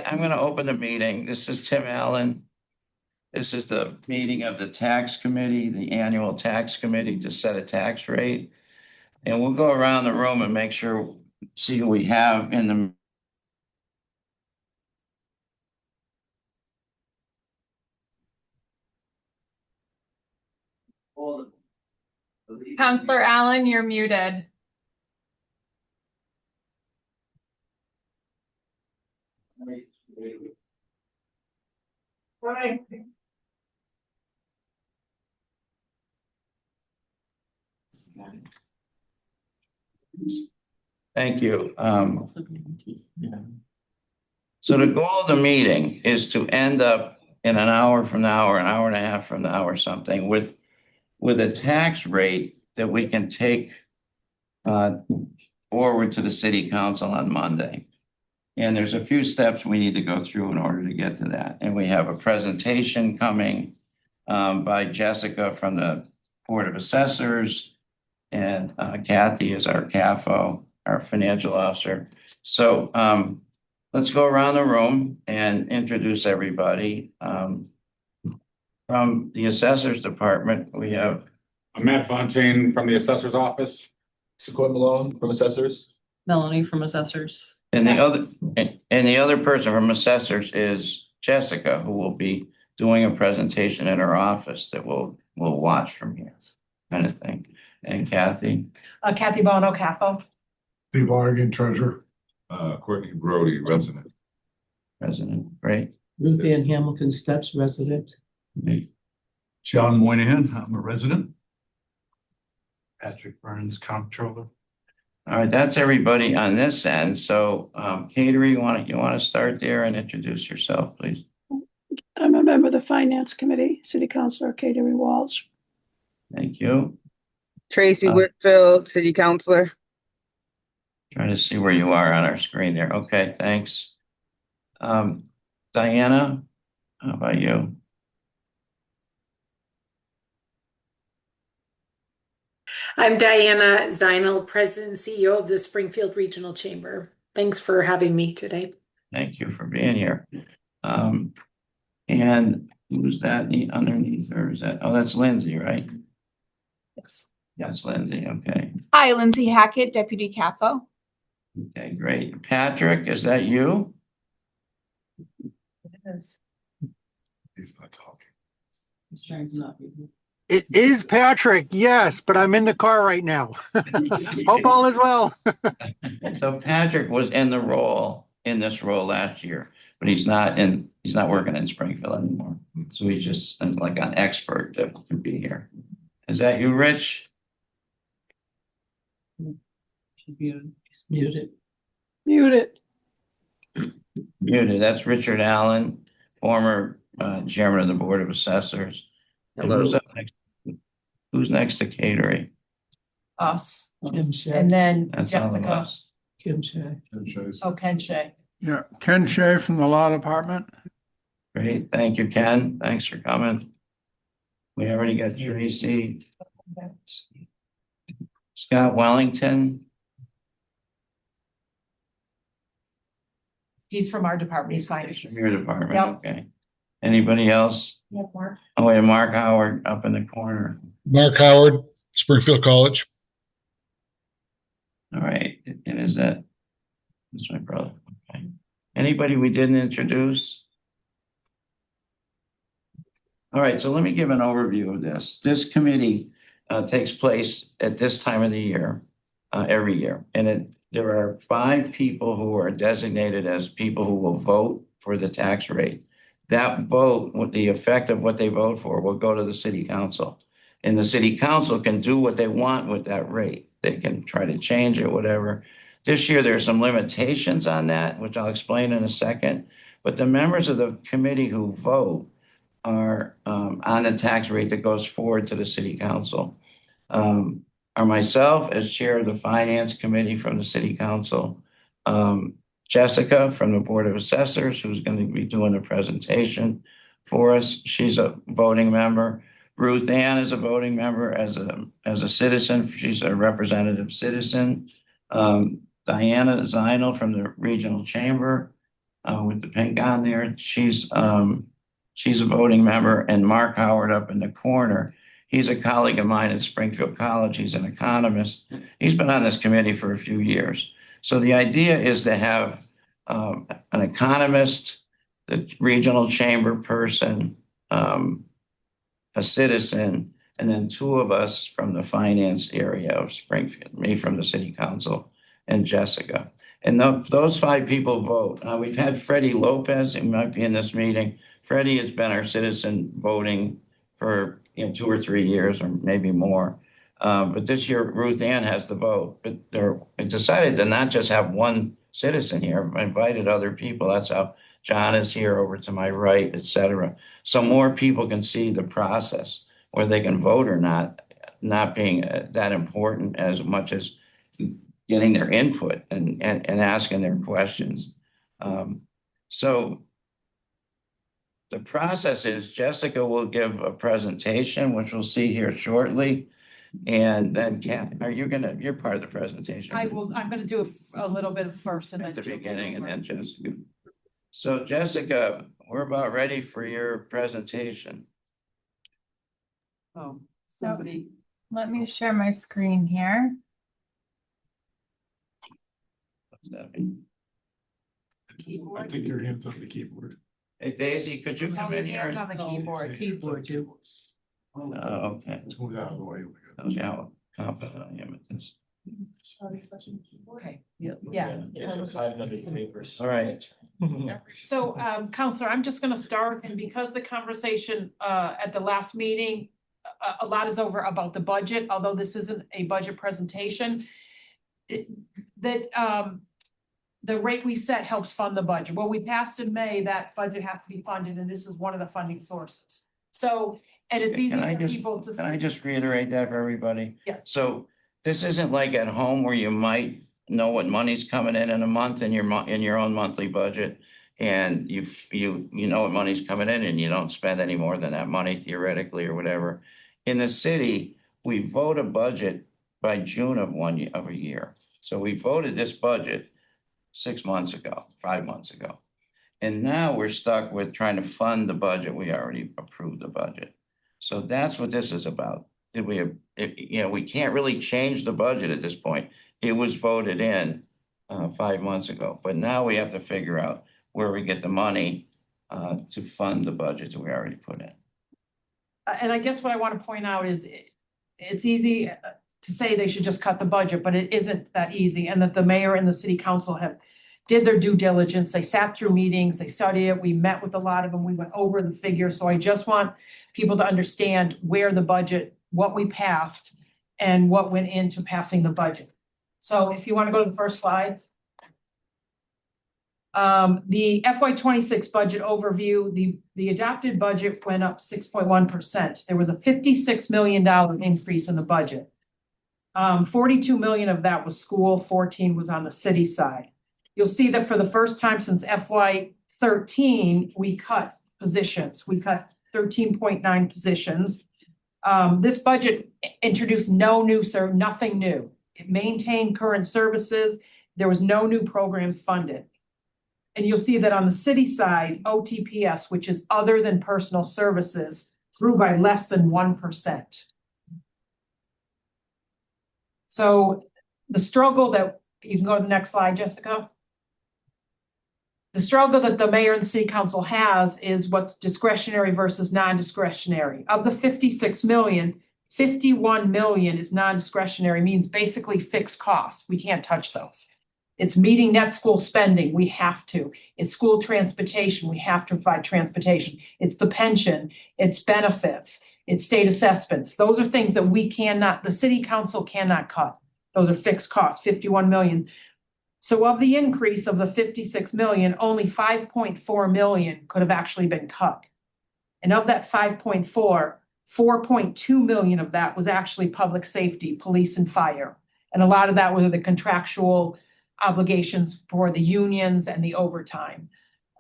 I'm going to open the meeting. This is Tim Allen. This is the meeting of the tax committee, the annual tax committee to set a tax rate. And we'll go around the room and make sure, see who we have in the. Counselor Allen, you're muted. Thank you. So the goal of the meeting is to end up in an hour from now or an hour and a half from now or something with a tax rate that we can take forward to the city council on Monday. And there's a few steps we need to go through in order to get to that. And we have a presentation coming by Jessica from the Board of Assessors, and Kathy is our CAFO, our financial officer. So let's go around the room and introduce everybody. From the Assessors Department, we have Matt Fontaine from the Assessor's Office. Sequoia Malone from Assessors. Melanie from Assessors. and the other person from Assessors is Jessica, who will be doing a presentation in her office that we'll watch from here, kind of thing. And Kathy? Kathy Bono, CAFO. Steve Argan, treasurer. Courtney Brody, resident. President, great. Ruth Ann Hamilton, Steps resident. John Moynihan, I'm a resident. Patrick Burns, comptroller. All right, that's everybody on this end. So, Kateri, you want to start there and introduce yourself, please? I'm a member of the Finance Committee, City Councilor Kateri Walsh. Thank you. Tracy Whitfield, City Councilor. Trying to see where you are on our screen there. Okay, thanks. Diana, how about you? I'm Diana Zinal, President and CEO of the Springfield Regional Chamber. Thanks for having me today. Thank you for being here. And who's that underneath, or is that? Oh, that's Lindsay, right? Yes. Yes, Lindsay. Okay. Hi, Lindsay Hackett, Deputy CAFO. Okay, great. Patrick, is that you? It is. He's not talking. He's trying to not be. It is Patrick, yes, but I'm in the car right now. Hope all is well. So Patrick was in this role last year, but he's not working in Springfield anymore. So he's just like an expert that can be here. Is that you, Rich? Muted. Muted. Muted. Muted. That's Richard Allen, former chairman of the Board of Assessors. Hello. Who's next to Kateri? Us. Kim Shea. And then That's all of Jessica. us. Kim Shea. Oh, Ken Shea. Yeah, Ken Shea from the Law Department. Great. Thank you, Ken. Thanks for coming. We already got Tracy. Scott Wellington. He's from our department. He's fine. From your department. Yep. Okay. Anybody else? Yeah, Mark. Oh, yeah, Mark Howard up in the corner. Mark Howard, Springfield College. All right. And is that? That's my brother. Okay. Anybody we didn't introduce? All right. So let me give an overview of this. This committee takes place at this time of the year, every year. And there are 5 people who are designated as people who will vote for the tax rate. That vote, with the effect of what they vote for, will go to the city council. And the city council can do what they want with that rate. They can try to change it, whatever. This year, there's some limitations on that, which I'll explain in a second. But the members of the committee who vote are on the tax rate that goes forward to the city council. Are myself as chair of the finance committee from the city council, Jessica from the Board of Assessors, who's going to be doing the presentation for us. She's a voting member. Ruth Ann is a voting member as a citizen. She's a representative citizen. Diana Zinal from the Regional Chamber. with the pink on there. She's a voting member, and Mark Howard up in the corner. He's a colleague of mine at Springfield College. He's an economist. He's been on this committee for a few years. So the idea is to have an economist, the regional chamber person, a citizen, and then two of us from the finance area of Springfield, me from the city council and Jessica. And those five people vote. We've had Freddie Lopez, who might be in this meeting. Freddie has been our citizen voting for 2 or 3 years or maybe more. But this year, Ruth Ann has the vote. But they're decided to not just have one citizen here, I've invited other people. That's how John is here over to my right, et cetera. So more people can see the process, whether they can vote or not being that important as much as getting their input and asking their questions. So the process is Jessica will give a presentation, which we'll see here shortly. And then you're part of the presentation. I'm gonna do a little bit first and then. At the beginning and then Jessica. So Jessica, we're about ready for your presentation. Oh, somebody. Let me share my screen here. What's that mean? I think your hand's on the keyboard. Hey Daisy, could you come in here? Hands on the keyboard. Oh, okay. Let's move out of the way. Tell you how confident I am at this. Okay, yeah. All right. So, Counselor, I'm just gonna start, and because the conversation at the last meeting, a lot is over about the budget, although this isn't a budget presentation. The rate we set helps fund the budget. Well, we passed in May, that budget has to be funded, and this is one of the funding sources. So, and it's easy for people to. Can I just reiterate that for everybody? Yes. So this isn't like at home where you might know what money's coming in a month in your own monthly budget. And you know what money's coming in and you don't spend any more than that money theoretically or whatever. In the city, we vote a budget by June of a year. So we voted this budget 6 months ago, 5 months ago. And now we're stuck with trying to fund the budget. We already approved the budget. So that's what this is about. We can't really change the budget at this point. It was voted in 5 months ago, but now we have to figure out where we get the money to fund the budget that we already put in. And I guess what I want to point out is it's easy to say they should just cut the budget, but it isn't that easy. And that the mayor and the city council did their due diligence. They sat through meetings, they studied it. We met with a lot of them. We went over the figure. So I just want people to understand where the budget, what we passed and what went into passing the budget. So if you want to go to the first slide. The FY26 budget overview, the adopted budget went up 6.1%. There was a $56 million increase in the budget. 42 million of that was school, 14 was on the city side. You'll see that for the first time since FY13, we cut positions. We cut 13.9 positions. This budget introduced nothing new. It maintained current services. There was no new programs funded. And you'll see that on the city side, OTPS, which is other than personal services, grew by less than 1%. So the struggle that, you can go to the next slide, Jessica. The struggle that the mayor and the city council has is what's discretionary versus non-discretionary. Of the 56 million, 51 million is non-discretionary, means basically fixed costs. We can't touch those. It's meeting net school spending, we have to. It's school transportation, we have to provide transportation. It's the pension, it's benefits, it's state assessments. Those are things that the city council cannot cut. Those are fixed costs, 51 million. So of the increase of the 56 million, only 5.4 million could have actually been cut. And of that 5.4, 4.2 million of that was actually public safety, police and fire. And a lot of that were the contractual obligations for the unions and the overtime.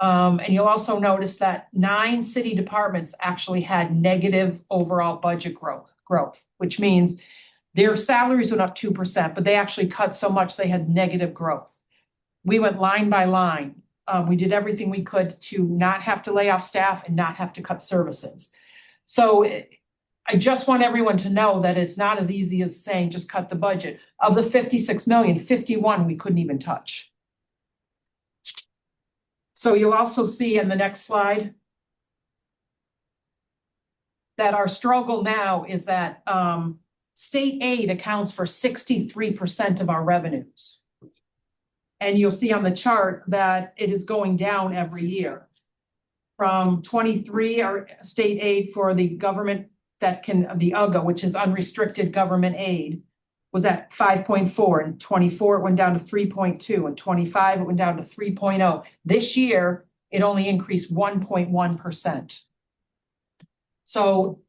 And you'll also notice that 9 city departments actually had negative overall budget growth, which means their salaries went up 2%, but they actually cut so much they had negative growth. We went line by line. We did everything we could to not have to lay off staff and not have to cut services. So I just want everyone to know that it's not as easy as saying just cut the budget. Of the 56 million, 51 we couldn't even touch. So you'll also see in the next slide that our struggle now is that state aid accounts for 63% of our revenues. And you'll see on the chart that it is going down every year. From 23, our state aid for the government that can, the UGA, which is unrestricted government aid, was at 5.4. In 24, it went down to 3.2. In 25, it went down to 3.0. This year, it only increased 1.1%. So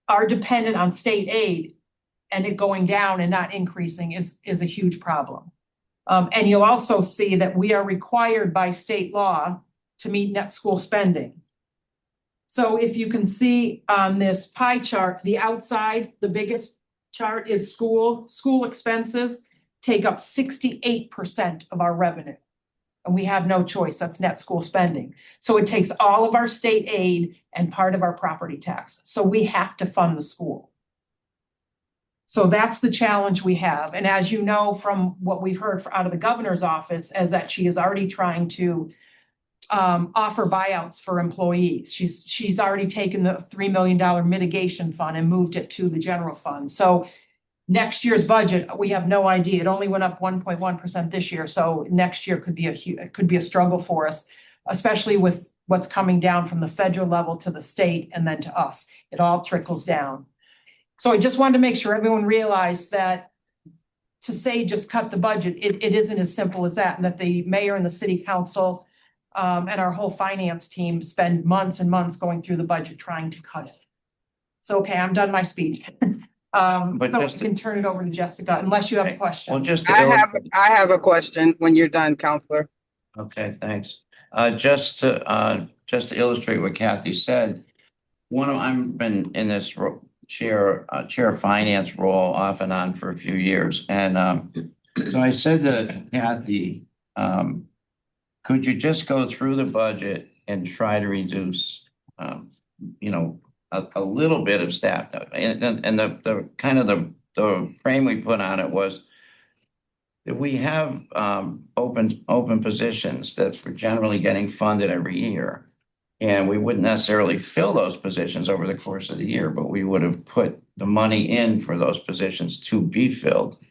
our dependent on state aid and it going down and not increasing is a huge problem. And you'll also see that we are required by state law to meet net school spending. So if you can see on this pie chart, the outside, the biggest chart is school expenses take up 68% of our revenue. And we have no choice, that's net school spending. So it takes all of our state aid and part of our property tax. So we have to fund the school. So that's the challenge we have. And as you know, from what we've heard out of the governor's office, is that she is already trying to offer buyouts for employees. She's already taken the $3 million mitigation fund and moved it to the general fund. So next year's budget, we have no idea. It only went up 1.1% this year. So next year could be a struggle for us, especially with what's coming down from the federal level to the state and then to us. It all trickles down. So I just wanted to make sure everyone realized that to say just cut the budget, it isn't as simple as that, and that the mayor and the city council and our whole finance team spend months and months going through the budget trying to cut it. So, okay, I'm done my speech. So we can turn it over to Jessica, unless you have a question. Well, just I have a question when you're done, Counselor. Okay, thanks. Just to illustrate what Kathy said, I've been in this chair of finance role off and on for a few years, and so I said to Kathy, could you just go through the budget and try to reduce, a little bit of staff? And the kind of the frame we put on it was that we have open positions that we're generally getting funded every year. And we wouldn't necessarily fill those positions over the course of the year, but we would have put the money in for those positions to be filled.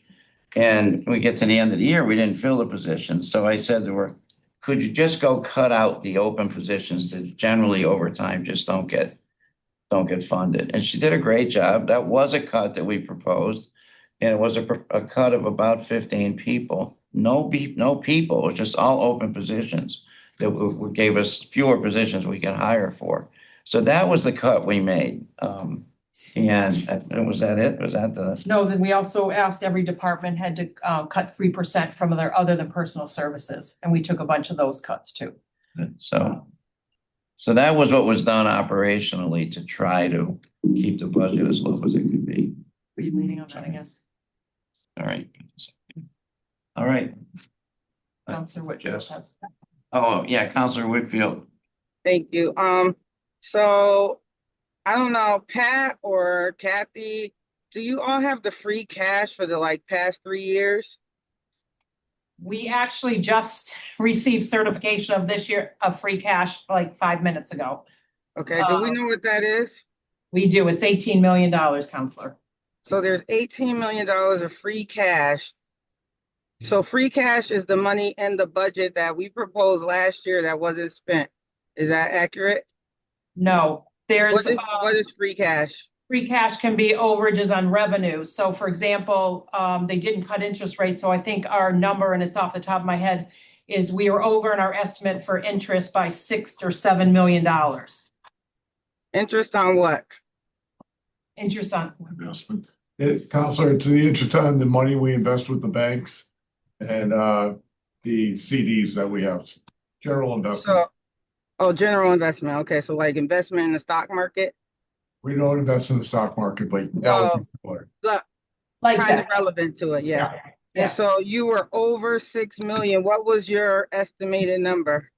And we get to the end of the year, we didn't fill the positions. So I said to her, could you just go cut out the open positions that generally over time just don't get funded? And she did a great job. That was a cut that we proposed. And it was a cut of about 15 people. No people, it was just all open positions that gave us fewer positions we could hire for. So that was the cut we made. And was that it? Was that the? No, then we also asked every department head to cut 3% from their other than personal services. And we took a bunch of those cuts too. So that was what was done operationally to try to keep the budget as low as it could be. Were you leaning on that again? All right. All right. Counselor Whitfield has. Oh, yeah, Counselor Whitfield. Thank you. So I don't know, Pat or Kathy, do you all have the free cash for the past 3 years? We actually just received certification of this year of free cash 5 minutes ago. Okay, do we know what that is? We do. It's $18 million, Counselor. So there's $18 million of free cash. So free cash is the money in the budget that we proposed last year that wasn't spent. Is that accurate? No, there's what is free cash? Free cash can be overages on revenue. So for example, they didn't cut interest rates. So I think our number, and it's off the top of my head, is we are over in our estimate for interest by $6 or $7 million. Interest on what? Interest on Investment. Counselor, to the interest on the money we invest with the banks and the CDs that we have, general investment. General investment. Okay, so investment in the stock market? We don't invest in the stock market, but Kind of relevant to it, yeah. And so you were over 6 million. What was your estimated number?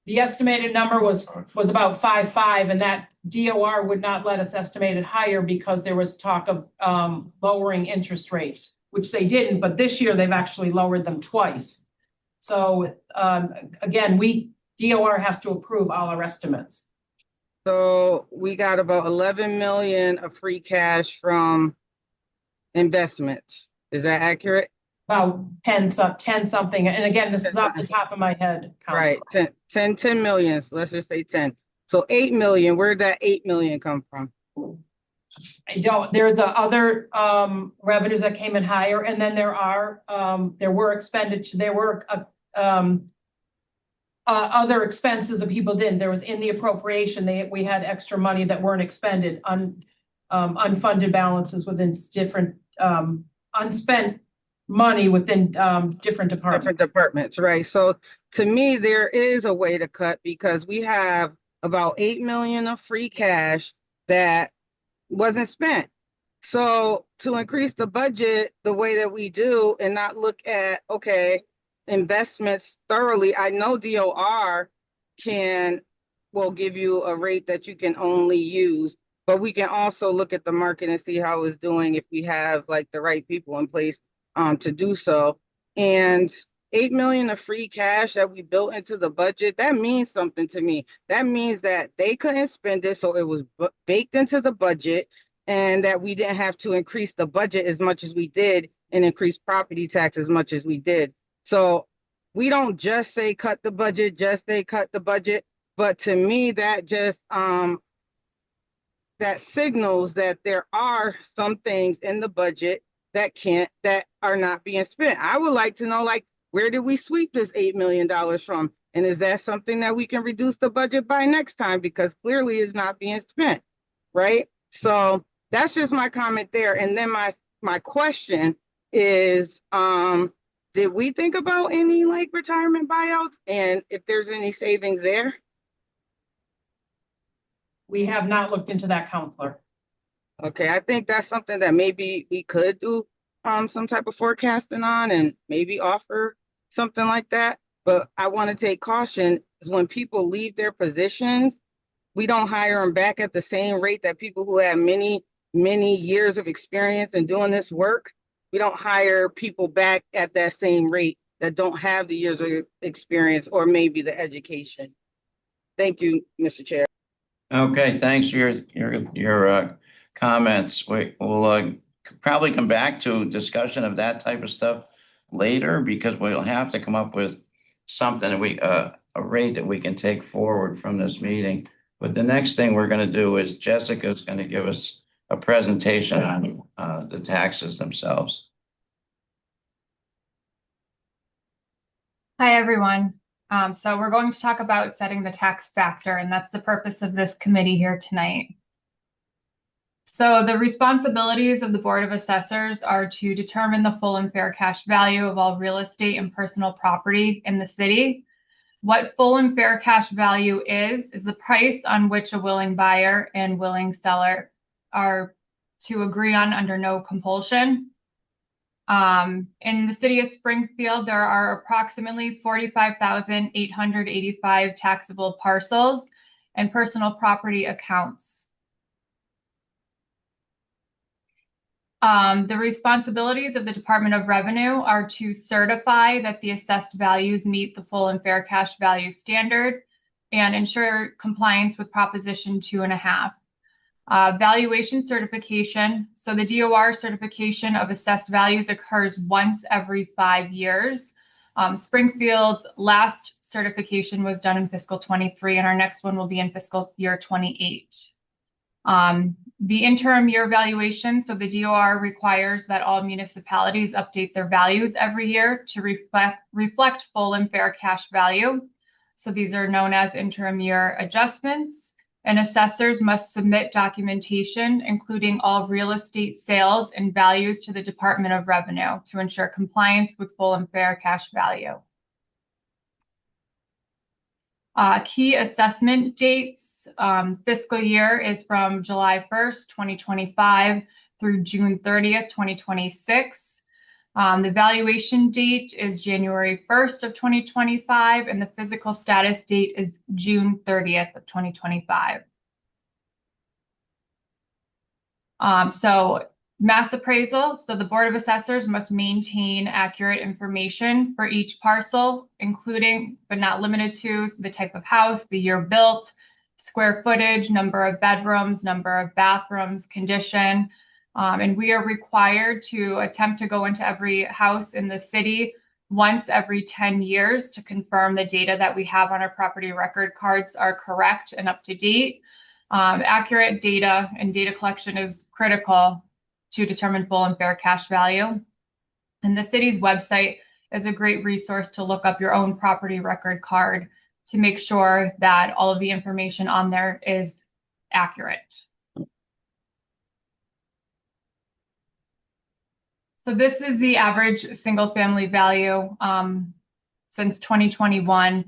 The estimated number was about 5.5, and that DOR would not let us estimate it higher because there was talk of lowering interest rates, which they didn't, but this year they've actually lowered them twice. So again, DOR has to approve all our estimates. So we got about 11 million of free cash from investments. Is that accurate? About 10 something. And again, this is off the top of my head, Right, Counselor. 10 million. So let's just say 10. So 8 million, where'd that 8 million come from? I don't, there's other revenues that came in higher, and then there were expenditure, other expenses that people didn't. There was in the appropriation, we had extra money that weren't expended, unfunded balances within different unspent money within different departments. Right. So to me, there is a way to cut because we have about 8 million of free cash that wasn't spent. So to increase the budget the way that we do and not look at, okay, investments thoroughly, I know DOR will give you a rate that you can only use, but we can also look at the market and see how it's doing if we have like the right people in place to do so. And 8 million of free cash that we built into the budget, that means something to me. That means that they couldn't spend it, so it was baked into the budget, and that we didn't have to increase the budget as much as we did and increase property tax as much as we did. So we don't just say cut the budget, just say cut the budget. But to me, that just that signals that there are some things in the budget that are not being spent. I would like to know, like, where did we sweep this $8 million from? And is that something that we can reduce the budget by next time? Because clearly it's not being spent, right? So that's just my comment there. And then my question is, did we think about any like retirement buyouts and if there's any savings there? We have not looked into that, Counselor. Okay, I think that's something that maybe we could do some type of forecasting on and maybe offer something like that. But I want to take caution is when people leave their positions, we don't hire them back at the same rate that people who have many years of experience in doing this work. We don't hire people back at that same rate that don't have the years of experience or maybe the education. Thank you, Mr. Chair. Okay, thanks for your comments. We'll probably come back to discussion of that type of stuff later because we'll have to come up with something that a rate that we can take forward from this meeting. But the next thing we're going to do is Jessica's going to give us a presentation on the taxes themselves. Hi, everyone. So we're going to talk about setting the tax factor, and that's the purpose of this committee here tonight. So the responsibilities of the Board of Assessors are to determine the full and fair cash value of all real estate and personal property in the city. What full and fair cash value is the price on which a willing buyer and willing seller are to agree on under no compulsion. In the city of Springfield, there are approximately 45,885 taxable parcels and personal property accounts. The responsibilities of the Department of Revenue are to certify that the assessed values meet the full and fair cash value standard and ensure compliance with Proposition 2.5. Valuation certification. So the DOR certification of assessed values occurs once every 5 years. Springfield's last certification was done in fiscal 23, and our next one will be in fiscal year 28. The interim year valuation. So the DOR requires that all municipalities update their values every year to reflect full and fair cash value. So these are known as interim year adjustments. And assessors must submit documentation, including all real estate sales and values, to the Department of Revenue to ensure compliance with full and fair cash value. Key assessment dates. Fiscal year is from July 1st, 2025 through June 30th, 2026. The valuation date is January 1st of 2025, and the physical status date is June 30th of 2025. So mass appraisal. So the Board of Assessors must maintain accurate information for each parcel, including but not limited to the type of house, the year built, square footage, number of bedrooms, number of bathrooms, condition. And we are required to attempt to go into every house in the city once every 10 years to confirm the data that we have on our property record cards are correct and up to date. Accurate data and data collection is critical to determine full and fair cash value. And the city's website is a great resource to look up your own property record card to make sure that all of the information on there is accurate. So this is the average single family value since 2021.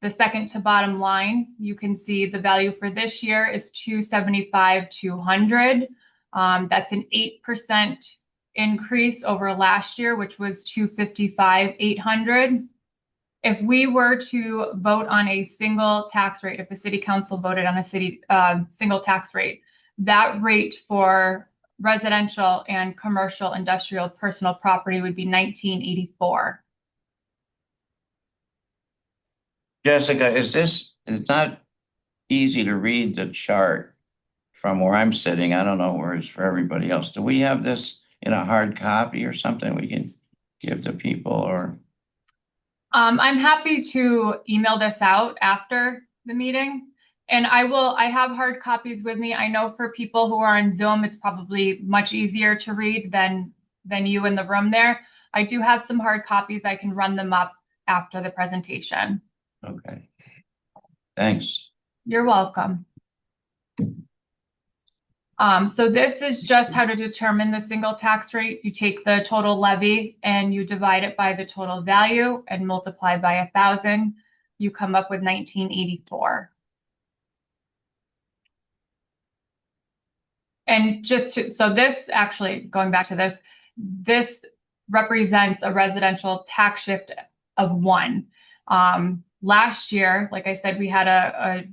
The second to bottom line, you can see the value for this year is 275,200. That's an 8% increase over last year, which was 255,800. If we were to vote on a single tax rate, if the city council voted on a single tax rate, that rate for residential and commercial, industrial, personal property would be 1984. Jessica, it's not easy to read the chart from where I'm sitting. I don't know where it's for everybody else. Do we have this in a hard copy or something we can give to people, or? I'm happy to email this out after the meeting. And I have hard copies with me. I know for people who are on Zoom, it's probably much easier to read than you in the room there. I do have some hard copies. I can run them up after the presentation. Okay. Thanks. You're welcome. So this is just how to determine the single tax rate. You take the total levy and you divide it by the total value and multiply by 1,000. You come up with 1984. And so this actually, going back to this represents a residential tax shift of 1. Last year, like I said, we had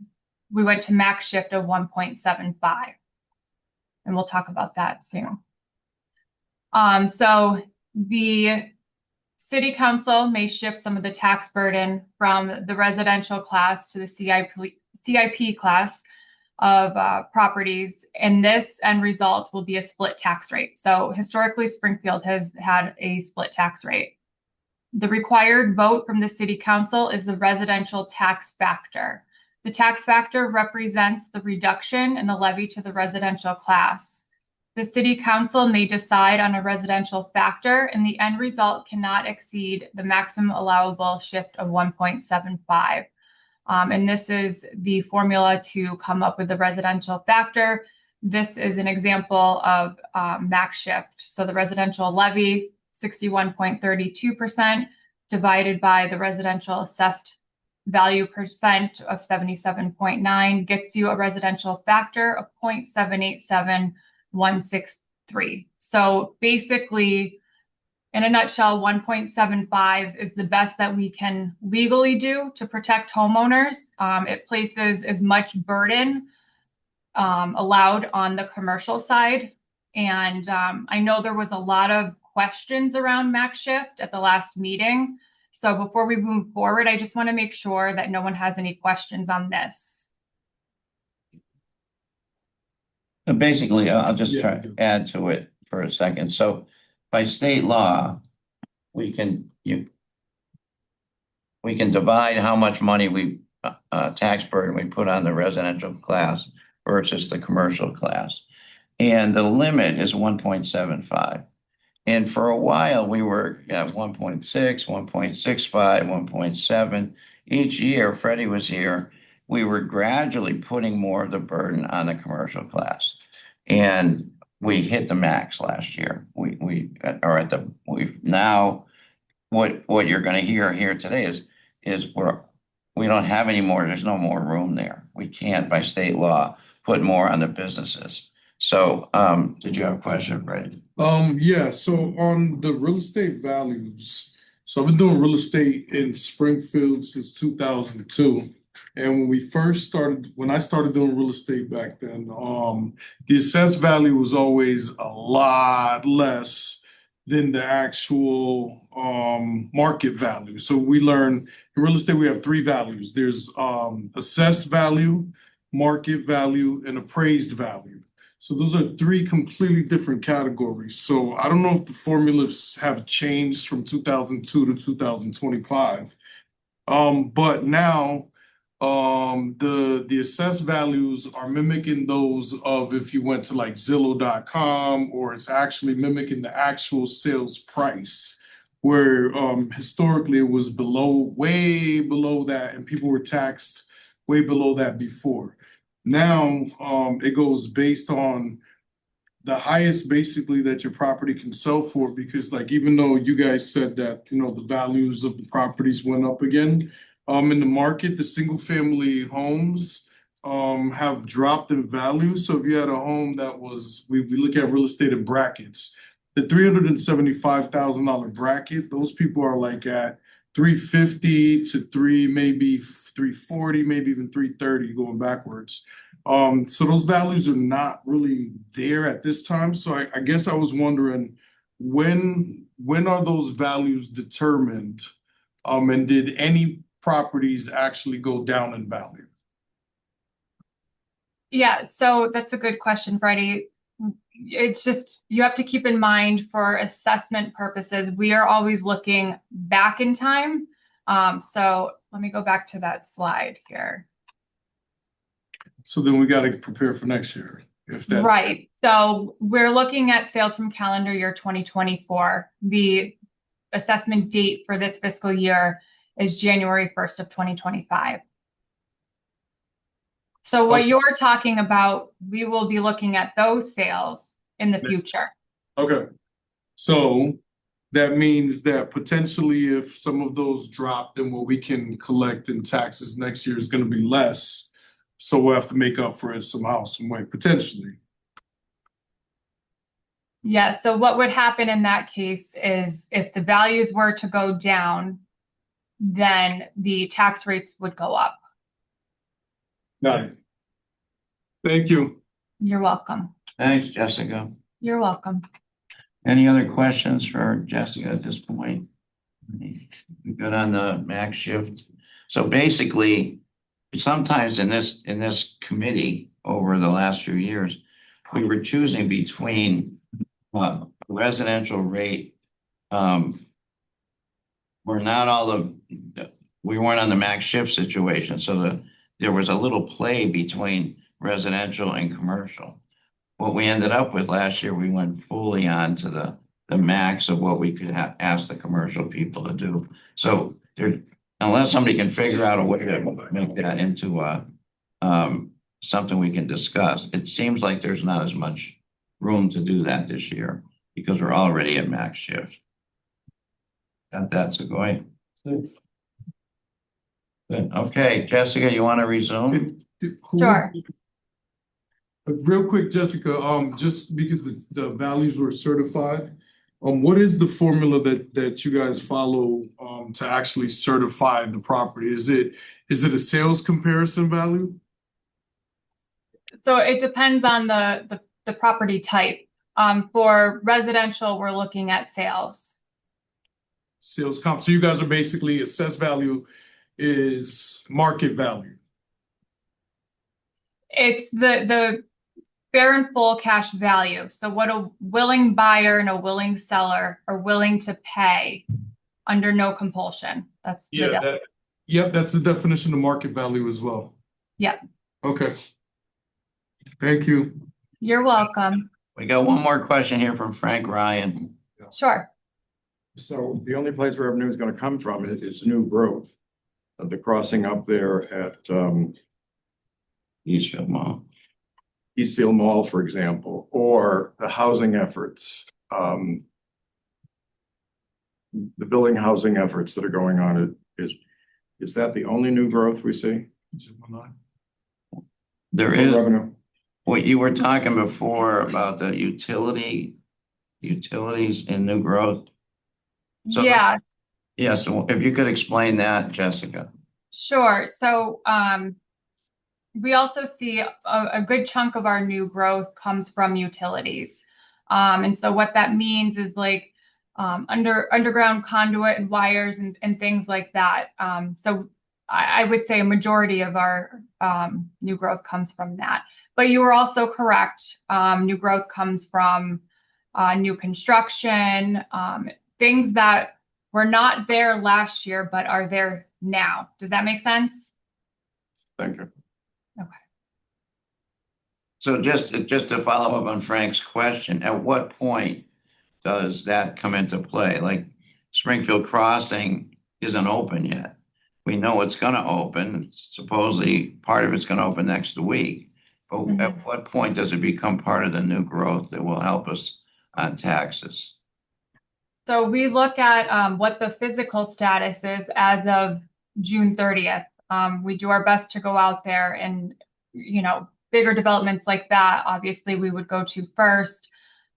we went to max shift of 1.75. And we'll talk about that soon. So the city council may shift some of the tax burden from the residential class to the CIP class of properties, and this end result will be a split tax rate. So historically, Springfield has had a split tax rate. The required vote from the city council is the residential tax factor. The tax factor represents the reduction in the levy to the residential class. The city council may decide on a residential factor, and the end result cannot exceed the maximum allowable shift of 1.75. And this is the formula to come up with the residential factor. This is an example of max shift. So the residential levy, 61.32%, divided by the residential assessed value percent of 77.9 gets you a residential factor of 0.787163. So basically, in a nutshell, 1.75 is the best that we can legally do to protect homeowners. It places as much burden allowed on the commercial side. And I know there was a lot of questions around max shift at the last meeting. So before we move forward, I just want to make sure that no one has any questions on this. Basically, I'll just try to add to it for a second. So by state law, we can divide how much money we tax burden we put on the residential class versus the commercial class. And the limit is 1.75. And for a while, we were at 1.6, 1.65, 1.7. Each year, Freddie was here, we were gradually putting more of the burden on the commercial class. And we hit the max last year. We've now, what you're going to hear here today is we don't have any more, there's no more room there. We can't, by state law, put more on the businesses. So, did you have a question, Brady? Yeah, so on the real estate values, so I've been doing real estate in Springfield since 2002. And when I started doing real estate back then, the assessed value was always a lot less than the actual market value. So we learn in real estate, we have three values. There's assessed value, market value, and appraised value. So those are three completely different categories. So I don't know if the formulas have changed from 2002 to 2025. But now the assessed values are mimicking those of if you went to like Zillow.com, or it's actually mimicking the actual sales price, where historically it was way below that, and people were taxed way below that before. Now, it goes based on the highest basically that your property can sell for, because like, even though you guys said that, the values of the properties went up again, in the market, the single family homes have dropped in value. So if you had a home that was, we look at real estate in brackets, the $375,000 bracket, those people are like at 350 to maybe 340, maybe even 330 going backwards. So those values are not really there at this time. So I guess I was wondering, when are those values determined? And did any properties actually go down in value? Yeah, so that's a good question, Freddie. It's just, you have to keep in mind for assessment purposes, we are always looking back in time. So let me go back to that slide here. So then we got to prepare for next year, if that's right. So we're looking at sales from calendar year 2024. The assessment date for this fiscal year is January 1st of 2025. So what you're talking about, we will be looking at those sales in the future. Okay. So that means that potentially if some of those drop, then what we can collect in taxes next year is going to be less. So we'll have to make up for it somehow, some way, potentially. Yeah, so what would happen in that case is if the values were to go down, then the tax rates would go up. Got it. Thank you. You're welcome. Thanks, Jessica. You're welcome. Any other questions for Jessica at this point? We good on the max shift. So basically, sometimes in this committee over the last few years, we were choosing between residential rate. We weren't on the max shift situation, so there was a little play between residential and commercial. What we ended up with last year, we went fully on to the max of what we could ask the commercial people to do. So unless somebody can figure out a way to make that into something we can discuss, it seems like there's not as much room to do that this year because we're already at max shift. That's a go ahead. Good. Okay, Jessica, you want to resume? Sure. Real quick, Jessica, just because the values were certified, what is the formula that you guys follow to actually certify the property? Is it a sales comparison value? So it depends on the property type. For residential, we're looking at sales. Sales comp. So you guys are basically assessed value is market value. It's the fair and full cash value. So what a willing buyer and a willing seller are willing to pay under no compulsion. That's that's the definition of market value as well. Yep. Okay. Thank you. You're welcome. We got one more question here from Frank Ryan. Sure. So the only place revenue is going to come from is new growth. The crossing up there at Eastfield Mall. Eastfield Mall, for example, or the housing efforts, the building housing efforts that are going on. Is that the only new growth we see? There is. Revenue. What you were talking before about the utilities in new growth. So Yeah, yeah, so if you could explain that, Jessica. sure. So we also see a good chunk of our new growth comes from utilities. And so what that means is like underground conduit and wires and things like that. So I would say a majority of our new growth comes from that. But you were also correct. New growth comes from new construction, things that were not there last year, but are there now. Does that make sense? Thank you. Okay. So just to follow up on Frank's question, at what point does that come into play? Like Springfield Crossing isn't open yet. We know it's gonna open. Supposedly part of it's gonna open next week. But at what point does it become part of the new growth that will help us on taxes? So we look at what the physical status is as of June 30th. We do our best to go out there and, bigger developments like that, obviously we would go to first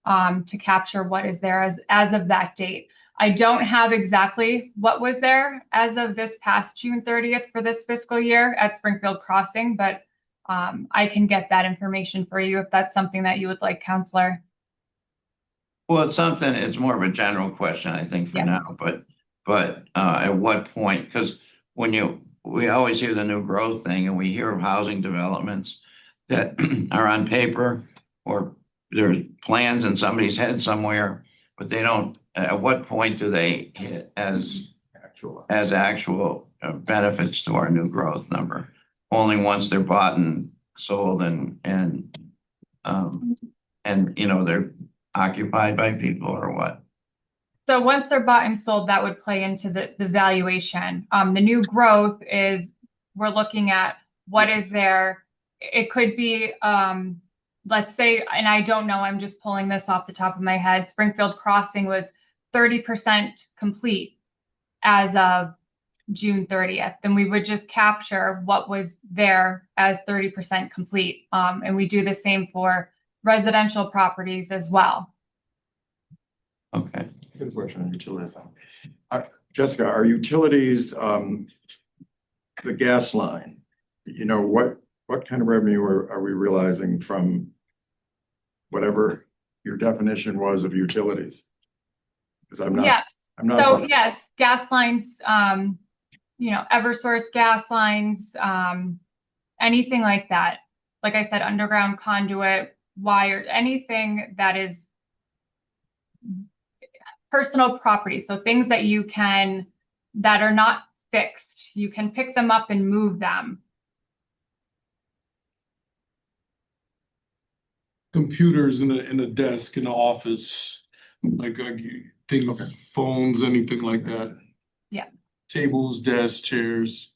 to capture what is there as of that date. I don't have exactly what was there as of this past June 30th for this fiscal year at Springfield Crossing, but I can get that information for you if that's something that you would like, Counselor. Well, it's more of a general question, I think, for now, but at what point? Because we always hear the new growth thing and we hear of housing developments that are on paper or there's plans in somebody's head somewhere, but they don't, at what point do they hit as actual benefits to our new growth number? Only once they're bought and sold and they're occupied by people or what? So once they're bought and sold, that would play into the valuation. The new growth is we're looking at what is there. It could be, let's say, and I don't know, I'm just pulling this off the top of my head. Springfield Crossing was 30% complete as of June 30th. Then we would just capture what was there as 30% complete. And we do the same for residential properties as well. Okay. Good question on utilities. Jessica, are utilities, the gas line, what kind of revenue are we realizing from whatever your definition was of utilities? Because I'm not. Yes. So yes, gas lines, Eversource gas lines, anything like that. Like I said, underground conduit, wired, anything that is personal property. So things that that are not fixed, you can pick them up and move them. Computers in a desk in the office, like things, phones, anything like that. Yeah. Tables, desks, chairs.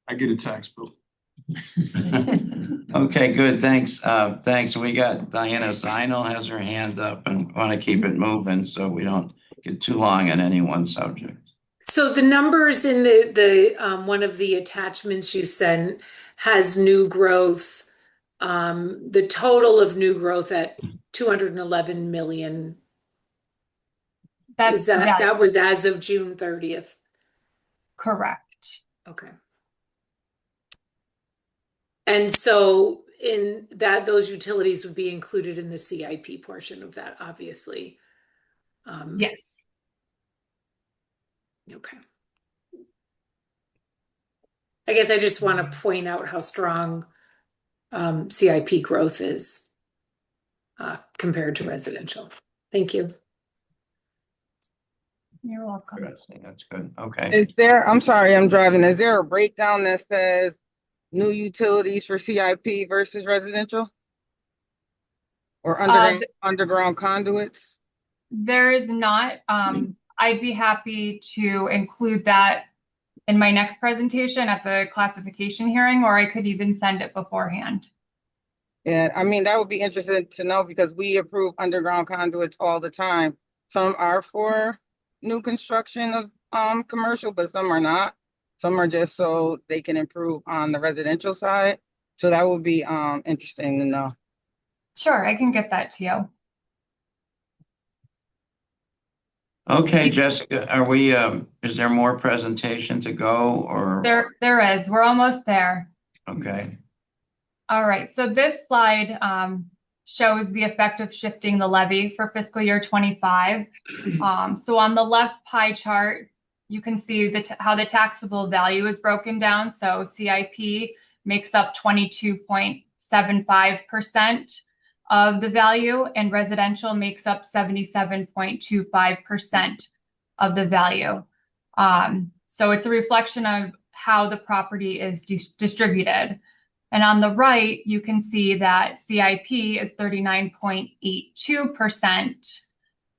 I get a tax bill. Okay, good. Thanks. Thanks. We got Diana Zinal has her hand up and want to keep it moving so we don't get too long on any one subject. So the numbers in the one of the attachments you sent has new growth. The total of new growth at 211 million. That was as of June 30th? Correct. Okay. And so in that, those utilities would be included in the CIP portion of that, obviously. Yes. Okay. I guess I just want to point out how strong CIP growth is compared to residential. Thank you. You're welcome. That's good. Okay. I'm sorry, I'm driving. Is there a breakdown that says new utilities for CIP versus residential? Or underground conduits? There is not. I'd be happy to include that in my next presentation at the classification hearing, or I could even send it beforehand. Yeah, I mean, that would be interesting to know because we approve underground conduits all the time. Some are for new construction of commercial, but some are not. Some are just so they can improve on the residential side. So that would be interesting to know. Sure, I can get that to you. Okay, Jessica, are we, is there more presentation to go or? There is. We're almost there. Okay, All right, so this slide shows the effect of shifting the levy for fiscal year 25. So on the left pie chart, you can see how the taxable value is broken down. So CIP makes up 22.75% of the value, and residential makes up 77.25% of the value. So it's a reflection of how the property is distributed. And on the right, you can see that CIP is 39.82%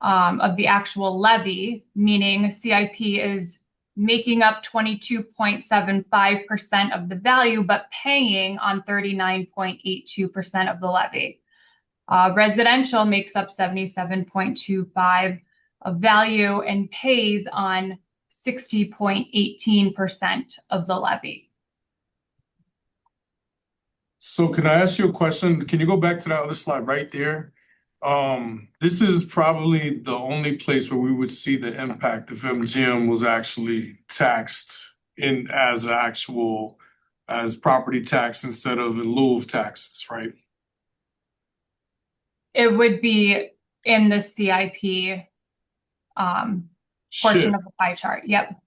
of the actual levy, meaning CIP is making up 22.75% of the value, but paying on 39.82% of the levy. Residential makes up 77.25% of value and pays on 60.18% of the levy. So can I ask you a question? Can you go back to that other slide right there? This is probably the only place where we would see the impact if MGM was actually taxed in as property tax instead of in lieu of taxes, right? It would be in the CIP portion Shift. of the pie chart. Yep.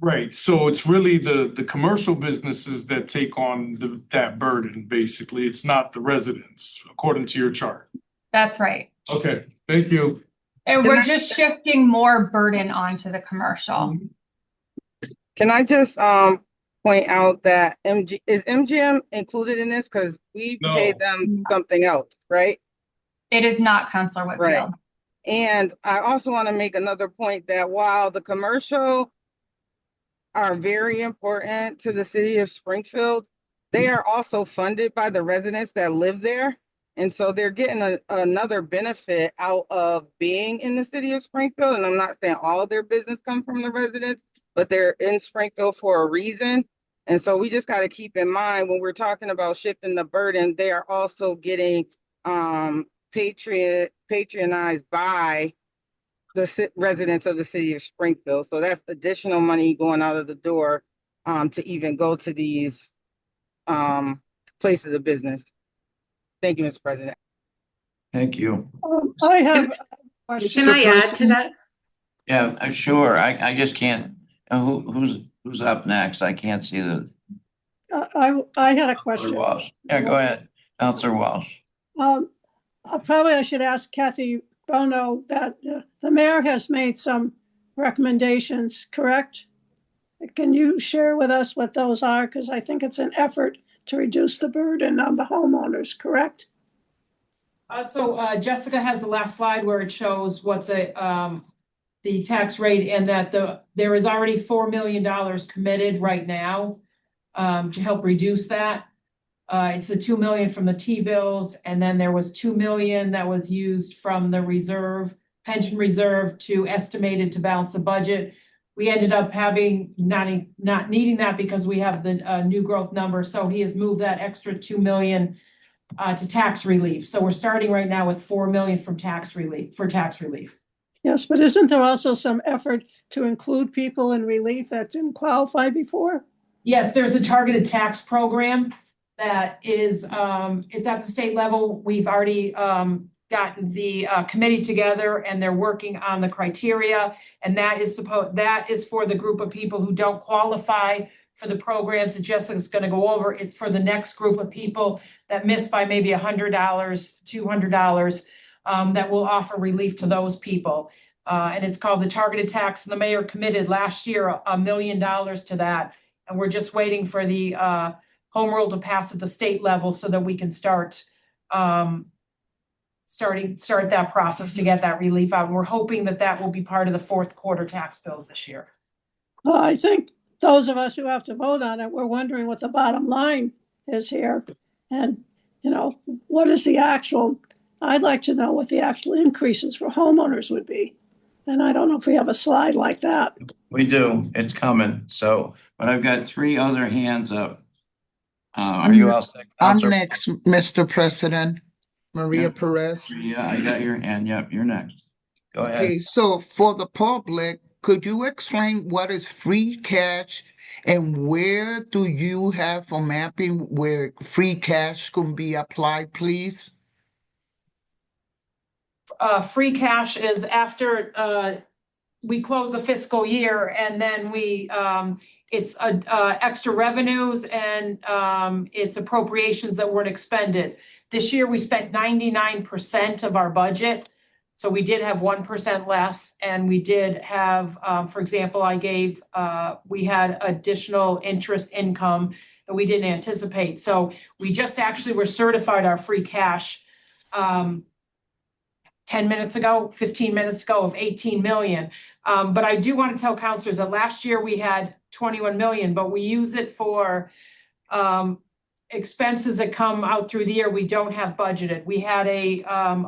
Right. So it's really the commercial businesses that take on that burden, basically. It's not the residents, according to your chart. That's right. Okay, thank you. And we're just shifting more burden onto the commercial. Can I just point out that is MGM included in this? Because we No. paid them something else, right? It is not, Councilor Whitfield. Right. And I also want to make another point that while the commercial are very important to the city of Springfield, they are also funded by the residents that live there. And so they're getting another benefit out of being in the city of Springfield. And I'm not saying all of their business come from the residents, but they're in Springfield for a reason. And so we just got to keep in mind when we're talking about shifting the burden, they are also getting patronized by the residents of the city of Springfield. So that's additional money going out of the door to even go to these places of business. Thank you, Mr. President. thank you. I have a question. Can I add to that? Yeah, sure. I just can't, who's up next? I can't see the. I had a question. Walsh. Yeah, go ahead, Counselor Walsh. Probably I should ask Kathy Bono that the mayor has made some recommendations, correct? Can you share with us what those are? Because I think it's an effort to reduce the burden on the homeowners, correct? So Jessica has the last slide where it shows what the tax rate and that there is already $4 million committed right now to help reduce that. It's the $2 million from the T-bills, and then there was $2 million that was used from the pension reserve to estimated to balance the budget. We ended up having not needing that because we have the new growth number. So he has moved that extra $2 million to tax relief. So we're starting right now with $4 million from tax relief. Yes, but isn't there also some effort to include people in relief that didn't qualify before? Yes, there's a targeted tax program that is it's at the state level. We've already gotten the committee together and they're working on the criteria. And that is for the group of people who don't qualify for the programs that Jessica's going to go over. It's for the next group of people that miss by maybe $100, $200 that will offer relief to those people. And it's called the targeted tax. And the mayor committed last year $1 million to that. And we're just waiting for the home rule to pass at the state level so that we can start that process to get that relief out. And we're hoping that will be part of the fourth quarter tax bills this year. Well, I think those of us who have to vote on it, we're wondering what the bottom line is here. And, what is I'd like to know what the actual increases for homeowners would be. And I don't know if we have a slide like that. We do, it's coming. So, but I've got three other hands up. Are you all set? I'm Counselor? next, Mr. President. Maria Yeah. Perez. Yeah, I got your hand. Yep, you're next. Go ahead. Okay, so for the public, could you explain what is free cash and where do you have a mapping where free cash can be applied, please? Free cash is after we close the fiscal year and then it's extra revenues and it's appropriations that weren't expended. This year, we spent 99% of our budget. So we did have 1% less, and we did have, for example, we had additional interest income that we didn't anticipate. So we just actually were certified our free cash 10 minutes ago, 15 minutes ago of 18 million. But I do want to tell counselors that last year we had 21 million, but we use it for expenses that come out through the year we don't have budgeted. We had a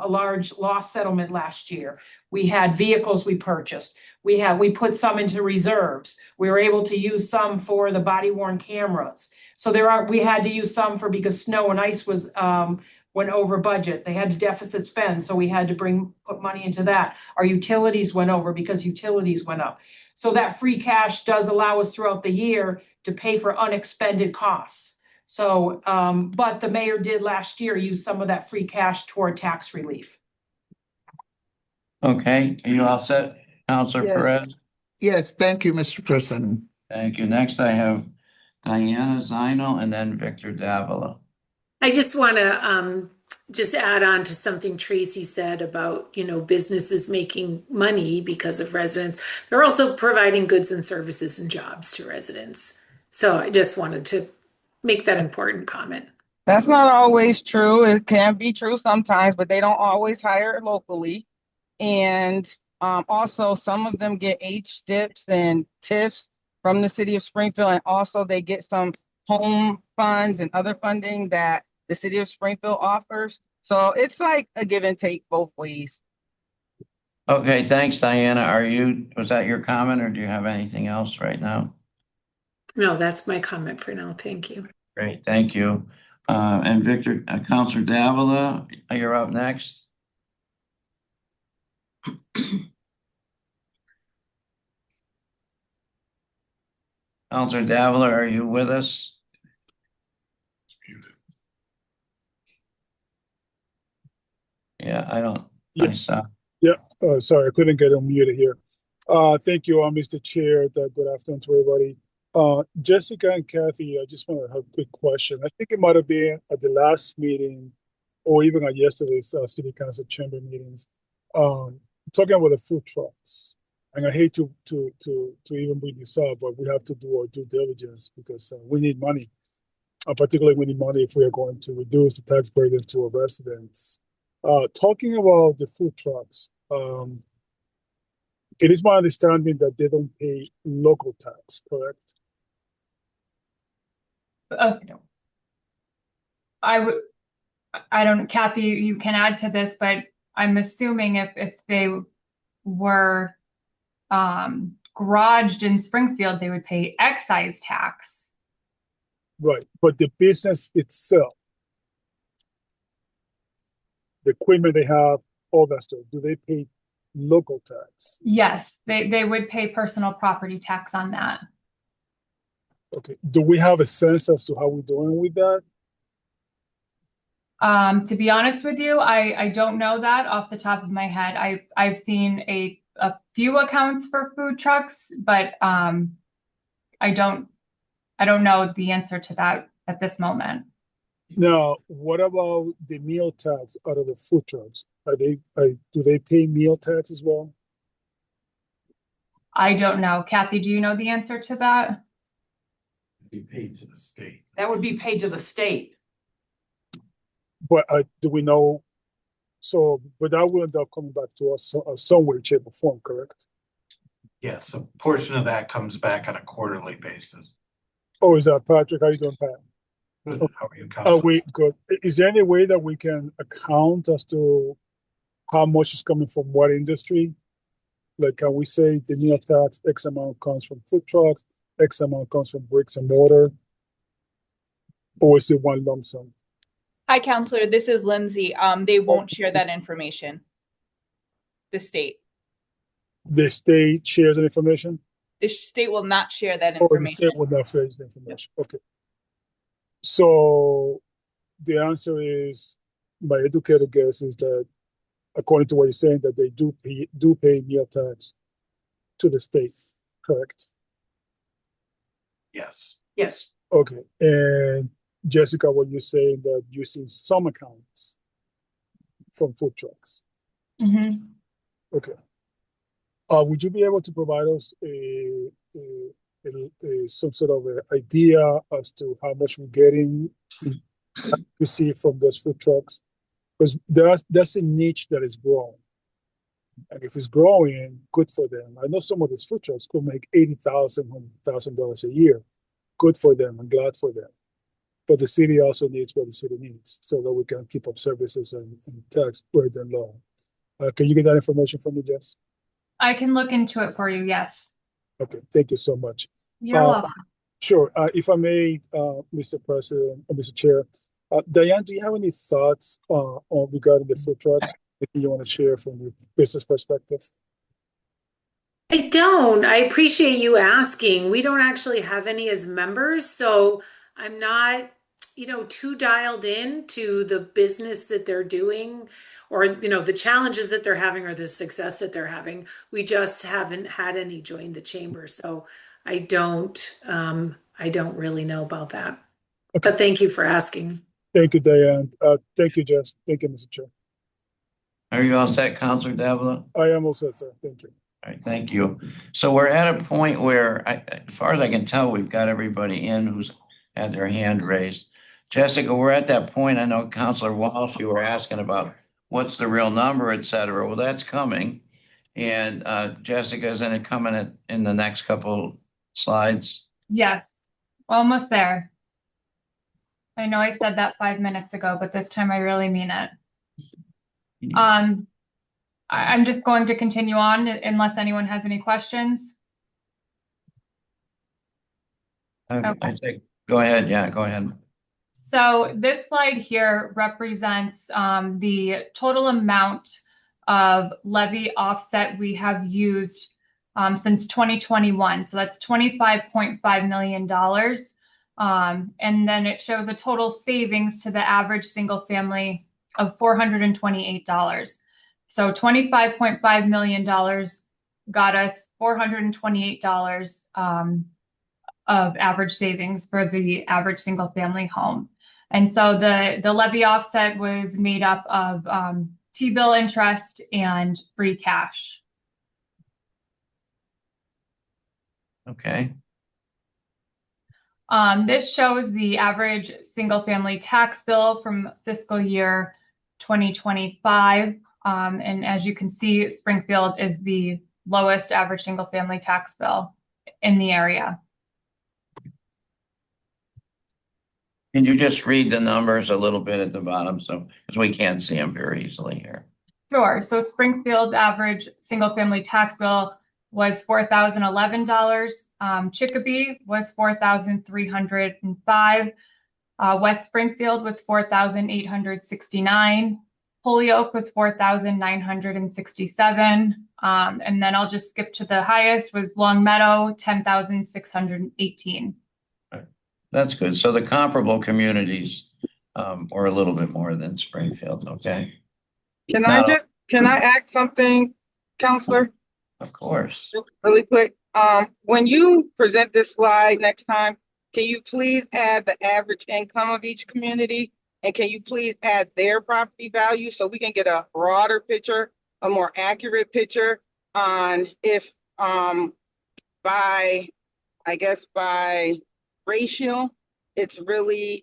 large loss settlement last year. We had vehicles we purchased. We put some into reserves. We were able to use some for the body worn cameras. So we had to use some because snow and ice went over budget. They had to deficit spend, so we had to put money into that. Our utilities went over because utilities went up. So that free cash does allow us throughout the year to pay for unexpended costs. So, but the mayor did last year use some of that free cash toward tax relief. Okay, are you all set, Counselor Yes. Perez? Yes, thank you, Mr. President. Thank you. Next, I have Diana Zinal and then Victor Davila. I just want to just add on to something Tracy said about, businesses making money because of residents. They're also providing goods and services and jobs to residents. So I just wanted to make that important comment. That's not always true. It can be true sometimes, but they don't always hire locally. And also some of them get HDIPs and TIFs from the city of Springfield. And also they get some home funds and other funding that the city of Springfield offers. So it's like a give and take both ways. Okay, thanks, Diana. Was that your comment or do you have anything else right now? No, that's my comment for now. Thank you. Great, thank you. And Victor, Counselor Davila, you're up next. Counselor Davila, are you with us? Yeah, I saw. Yeah, sorry, I couldn't get unmuted here. Thank you, Mr. Chair. Good afternoon to everybody. Jessica and Kathy, I just want to have a quick question. I think it might have been at the last meeting or even at yesterday's city council chamber meetings, talking about the food trucks. And I hate to even bring this up, but we have to do our due diligence because we need money. Particularly we need money if we are going to reduce the tax burden to our residents. Talking about the food trucks, it is my understanding that they don't pay local tax, correct? I don't, Kathy, you can add to this, but I'm assuming if they were garaged in Springfield, they would pay excise tax. Right, but the business itself, the equipment they have, all that stuff, do they pay local tax? Yes, they would pay personal property tax on that. Okay, do we have a sense as to how we're doing with that? To be honest with you, I don't know that off the top of my head. I've seen a few accounts for food trucks, but I don't know the answer to that at this moment. Now, what about the meal tax out of the food trucks? Do they pay meal tax as well? I don't know. Kathy, do you know the answer to that? Be paid to the state. That would be paid to the state. But do we know? So, but that will end up coming back to us some way, shape, or form, correct? Yes, a portion of that comes back on a quarterly basis. Oh, is that Patrick? How you doing, Pat? Good. How are you, Counselor? We good. Is there any way that we can account as to how much is coming from what industry? Like, can we say the meal tax X amount comes from food trucks, X amount comes from bricks and mortar? or is it one lump sum? Hi, Counselor. This is Lindsay. They won't share that information. The state. The state shares that information? The state will not share that Or the information. state will not share the information? Okay. So the answer is, my educated guess is that, according to what you're saying, that they do pay meal tax to the state, correct? Yes. Yes. Okay, and Jessica, what you're saying that using some accounts from food trucks. Mhm. Okay. Would you be able to provide us some sort of a idea as to how much we're getting to receive from those food trucks? Because that's a niche that is growing. And if it's growing, good for them. I know some of these food trucks could make $80,000, $100,000 a year. Good for them. I'm glad for them. But the city also needs what the city needs so that we can keep up services and tax burden low. Can you get that information from me, Jess? I can look into it for you, yes. Okay, thank you so much. You're welcome. Sure. If I may, Mr. President, Mr. Chair, Diane, do you have any thoughts on regarding the food trucks? Anything you want to share from your business perspective? I don't. I appreciate you asking. We don't actually have any as members, so I'm not, too dialed in to the business that they're doing or, the challenges that they're having or the success that they're having. We just haven't had any join the chamber, so I don't really know about that. Okay. But thank you for asking. Thank you, Diane. Thank you, Jess. Thank you, Mr. Chair. Are you all set, Counselor Davila? I am all set, sir. Thank you. All right, thank you. So we're at a point where, as far as I can tell, we've got everybody in who's had their hand raised. Jessica, we're at that point. I know Counselor Walsh, you were asking about what's the real number, et cetera. Well, that's coming. And Jessica, isn't it coming in the next couple slides? Yes, almost there. I know I said that 5 minutes ago, but this time I really mean it. I'm just going to continue on unless anyone has any questions. Okay. Go ahead. Yeah, go ahead. So this slide here represents the total amount of levy offset we have used since 2021. So that's $25.5 million. And then it shows a total savings to the average single family of $428. So $25.5 million got us $428 of average savings for the average single family home. And so the levy offset was made up of T-bill interest and free cash. Okay. This shows the average single family tax bill from fiscal year 2025. And as you can see, Springfield is the lowest average single family tax bill in the area. Can you just read the numbers a little bit at the bottom? So, because we can't see them very easily here. Sure. So Springfield's average single family tax bill was $4,011. Chicopee was $4,305. West Springfield was $4,869. Holyoke was $4,967. And then I'll just skip to the highest was Long Meadow, $10,618. That's good. So the comparable communities were a little bit more than Springfield. Okay. Can I ask something, Counselor? Of course. Really quick. When you present this slide next time, can you please add the average income of each community? And can you please add their property value so we can get a broader picture, a more accurate picture on if by ratio, it's really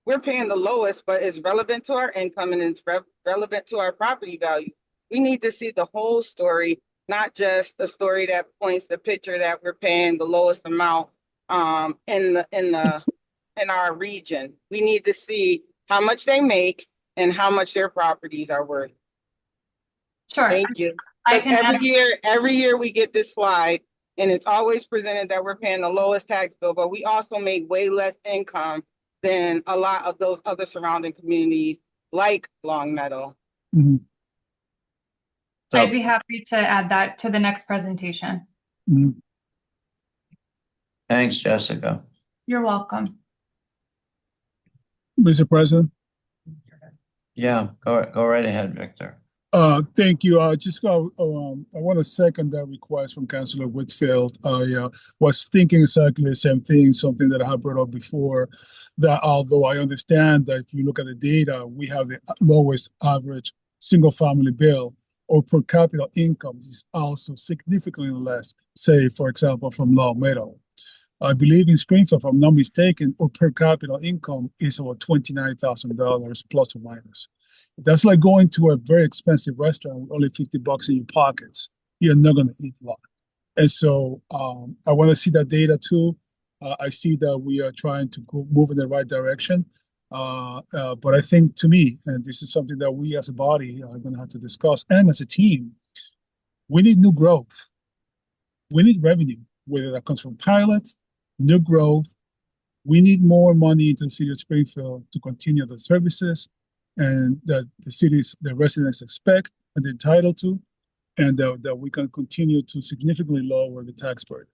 we're paying the lowest, but it's relevant to our income and it's relevant to our property value. We need to see the whole story, not just the story that points the picture that we're paying the lowest amount in our region. We need to see how much they make and how much their properties are worth. Sure. Thank you. Every year we get this slide and it's always presented that we're paying the lowest tax bill, but we also make way less income than a lot of those other surrounding communities like Long Meadow. Mhm, I'd So, be happy to add that to the next presentation. mhm. thanks, Jessica. You're welcome. Mr. President, Yeah, go right ahead, Victor. thank you. I want to second that request from Councilor Whitfield. I was thinking exactly the same thing, something that I have brought up before, that although I understand that if you look at the data, we have the lowest average single-family bill or per capita income is also significantly less, say, for example, from Long Meadow. I believe in Springfield, if I'm not mistaken, or per capita income is about $29,000 plus or minus. That's like going to a very expensive restaurant with only $50 in your pockets. You're not going to eat a lot. And so I want to see that data too. I see that we are trying to move in the right direction. But I think to me, and this is something that we as a body are going to have to discuss, and as a team, we need new growth. We need revenue, whether that comes from pilots, new growth. We need more money into the city of Springfield to continue the services and that the residents expect and they're entitled to, and that we can continue to significantly lower the tax burden.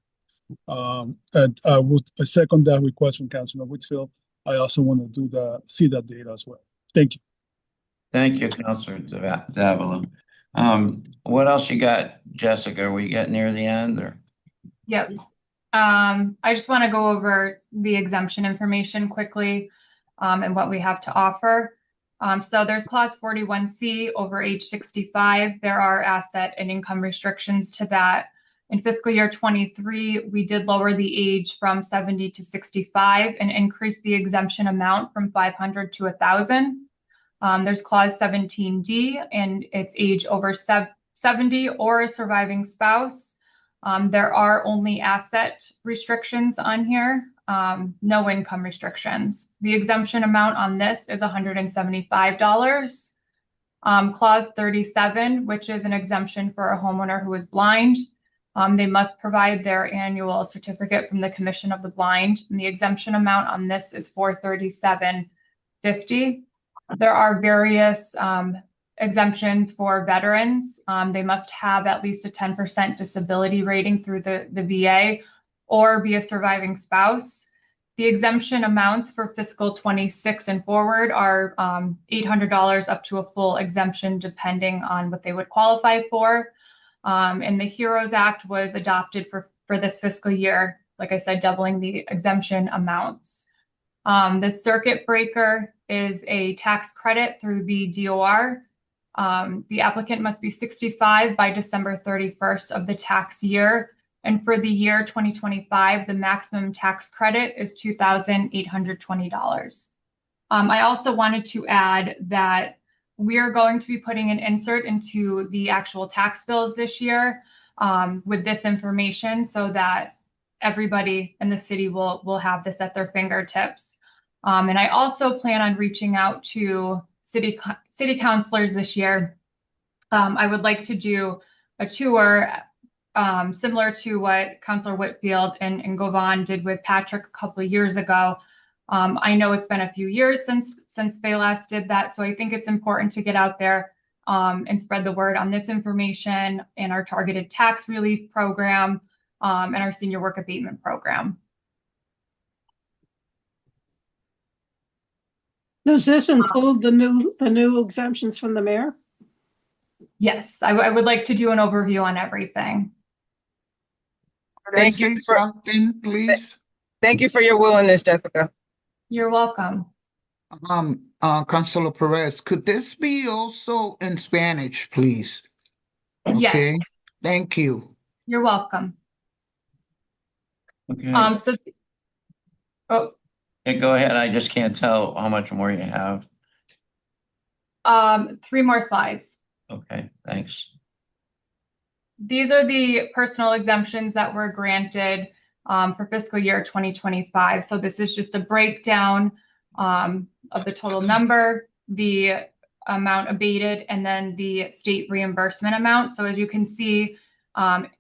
And I would second that request from Councilor Whitfield. I also want to see that data as well. Thank you. Thank you, Councilor Davila. What else you got, Jessica? Are we getting near the end or? Yep. I just want to go over the exemption information quickly, and what we have to offer. So there's clause 41C over age 65. There are asset and income restrictions to that. In fiscal year 23, we did lower the age from 70 to 65 and increase the exemption amount from 500 to 1,000. There's clause 17D, and it's age over 70 or a surviving spouse. There are only asset restrictions on here, no income restrictions. The exemption amount on this is $175. Clause 37, which is an exemption for a homeowner who is blind. They must provide their annual certificate from the Commission of the Blind, and the exemption amount on this is $437.50. There are various exemptions for veterans. They must have at least a 10% disability rating through the VA or be a surviving spouse. The exemption amounts for fiscal 26 and forward are $800 up to a full exemption, depending on what they would qualify for. And the HEROES Act was adopted for this fiscal year, like I said, doubling the exemption amounts. The circuit breaker is a tax credit through the DOR. The applicant must be 65 by December 31st of the tax year. And for the year 2025, the maximum tax credit is $2,820. I also wanted to add that we are going to be putting an insert into the actual tax bills this year with this information so that everybody in the city will have this at their fingertips. And I also plan on reaching out to city councilors this year. I would like to do a tour similar to what Councilor Whitfield and Govan did with Patrick a couple of years ago. I know it's been a few years since they last did that, so I think it's important to get out there and spread the word on this information and our targeted tax relief program and our senior work abatement program. Does this include the new exemptions from the mayor? Yes, I would like to do an overview on everything. Thank you for something, please. Thank you for your willingness, Jessica. You're welcome. Councilor Perez, could this be also in Spanish, please? Yes. Okay, thank you. You're welcome. Okay. Hey, go ahead. I just can't tell how much more you have. 3 more slides. Okay, thanks. These are the personal exemptions that were granted for fiscal year 2025. So this is just a breakdown of the total number, the amount abated, and then the state reimbursement amount. So as you can see,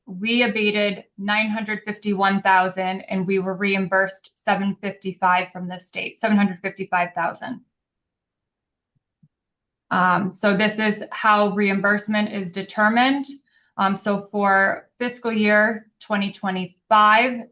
We abated 951,000 and we were reimbursed 755 from the state, 755,000. So this is how reimbursement is determined. So for fiscal year 2025,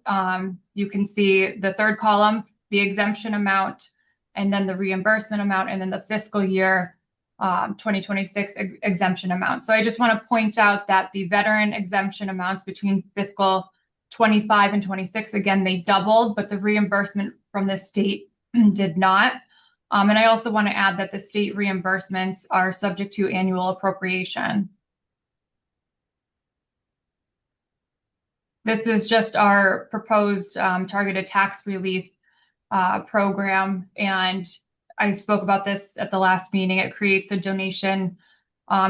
you can see the third column, the exemption amount, and then the reimbursement amount, and then the fiscal year 2026 exemption amount. So I just want to point out that the veteran exemption amounts between fiscal 25 and 26, again, they doubled, but the reimbursement from the state did not. And I also want to add that the state reimbursements are subject to annual appropriation. This is just our proposed targeted tax relief program. And I spoke about this at the last meeting. It creates a donation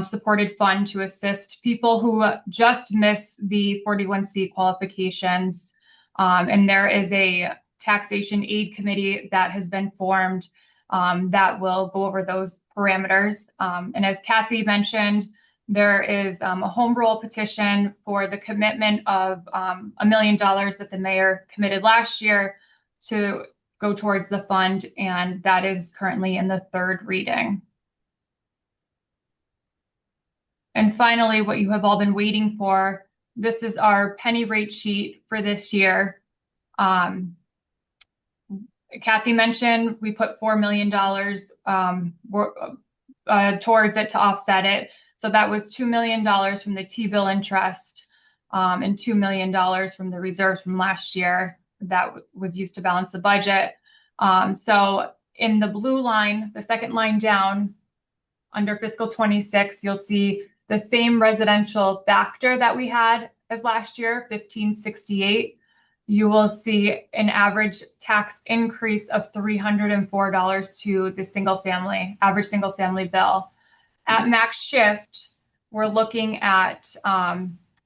supported fund to assist people who just miss the 41C qualifications. And there is a taxation aid committee that has been formed that will go over those parameters. And as Kathy mentioned, there is a home rule petition for the commitment of $1 million that the mayor committed last year to go towards the fund, and that is currently in the third reading. And finally, what you have all been waiting for, this is our penny rate sheet for this year. Kathy mentioned we put $4 million towards it to offset it. So that was $2 million from the T-bill interest and $2 million from the reserves from last year that was used to balance the budget. So in the blue line, the second line down under fiscal 26, you'll see the same residential factor that we had as last year, 1568. You will see an average tax increase of $304 to the average single family bill. At max shift, we're looking at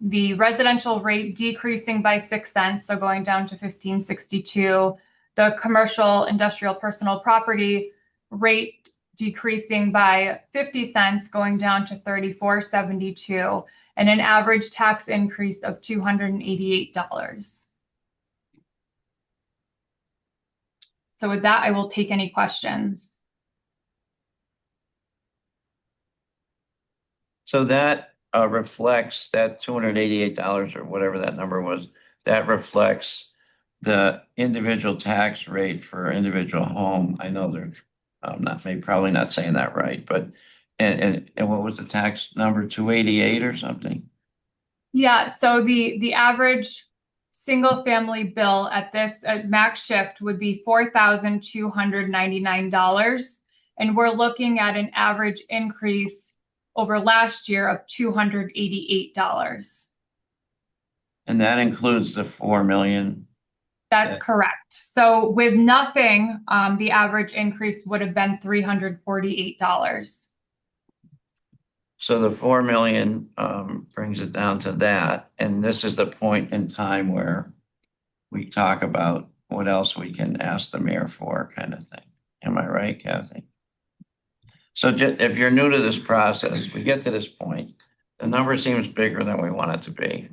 the residential rate decreasing by 6 cents, so going down to 1562. The commercial, industrial, personal property rate decreasing by 50 cents, going down to 34.72, and an average tax increase of $288. So with that, I will take any questions. So that reflects that $288 or whatever that number was. That reflects the individual tax rate for individual home. I know they're probably not saying that right, but and what was the tax number? 288 or something? Yeah. So the average single family bill at max shift would be $4,299, and we're looking at an average increase over last year of $288. And that includes the 4 million. That's correct. So with nothing, the average increase would have been $348. So the 4 million brings it down to that. And this is the point in time where we talk about what else we can ask the mayor for, kind of thing. Am I right, Kathy? So if you're new to this process, we get to this point, the number seems bigger than we want it to be.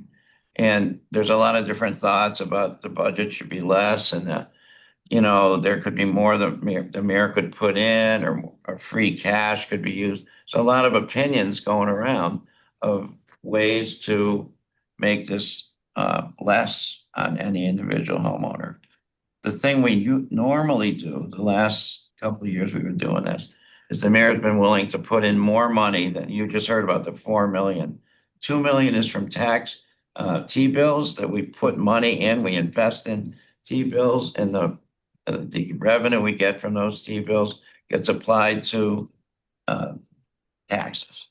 And there's a lot of different thoughts about the budget should be less, and there could be more the mayor could put in, or free cash could be used. So a lot of opinions going around of ways to make this less on any individual homeowner. The thing we normally do, the last couple of years we've been doing this, is the mayor's been willing to put in more money than you just heard about, the 4 million. 2 million is from tax T-bills that we put money in, we invest in T-bills, and the revenue we get from those T-bills gets applied to taxes.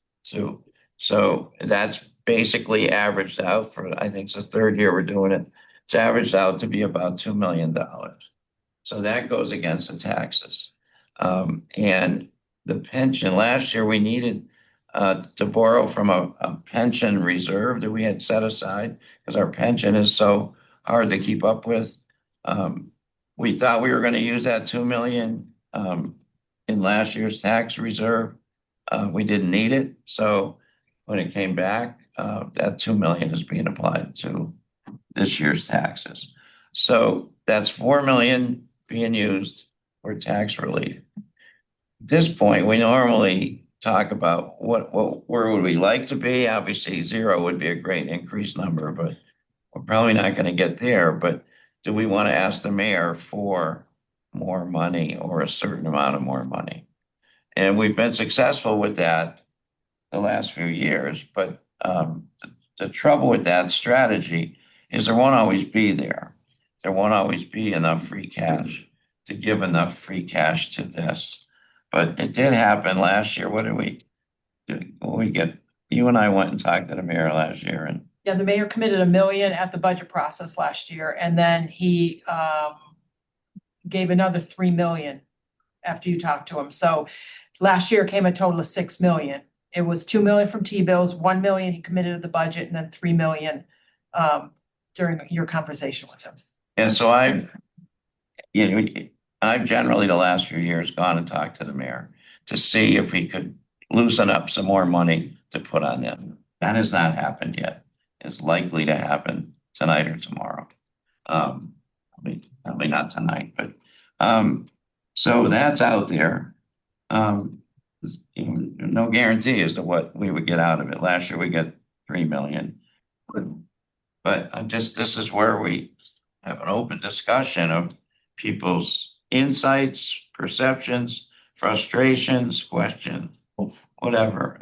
So that's basically averaged out for, I think it's the third year we're doing it. It's averaged out to be about $2 million. So that goes against the taxes. And the pension, last year we needed to borrow from a pension reserve that we had set aside because our pension is so hard to keep up with. We thought we were going to use that 2 million in last year's tax reserve. We didn't need it. So when it came back, that 2 million is being applied to this year's taxes. So that's 4 million being used for tax relief. At this point, we normally talk about where would we like to be? Obviously, 0 would be a great increase number, but we're probably not going to get there. But do we want to ask the mayor for more money or a certain amount of more money? And we've been successful with that the last few years, but the trouble with that strategy is there won't always be there. There won't always be enough free cash to give enough free cash to this. But it did happen last year. What did we do? We get, you and I went and talked to the mayor last year, and Yeah, the mayor committed $1 million at the budget process last year, and then he gave another 3 million after you talked to him. So last year came a total of 6 million. It was 2 million from T-bills, 1 million he committed to the budget, and then 3 million during your conversation with him. and so I've generally the last few years gone and talked to the mayor to see if we could loosen up some more money to put on them. That has not happened yet. It's likely to happen tonight or tomorrow. Probably not tonight, but so that's out there. No guarantee as to what we would get out of it. Last year we got 3 million. But this is where we have an open discussion of people's insights, perceptions, frustrations, questions, whatever.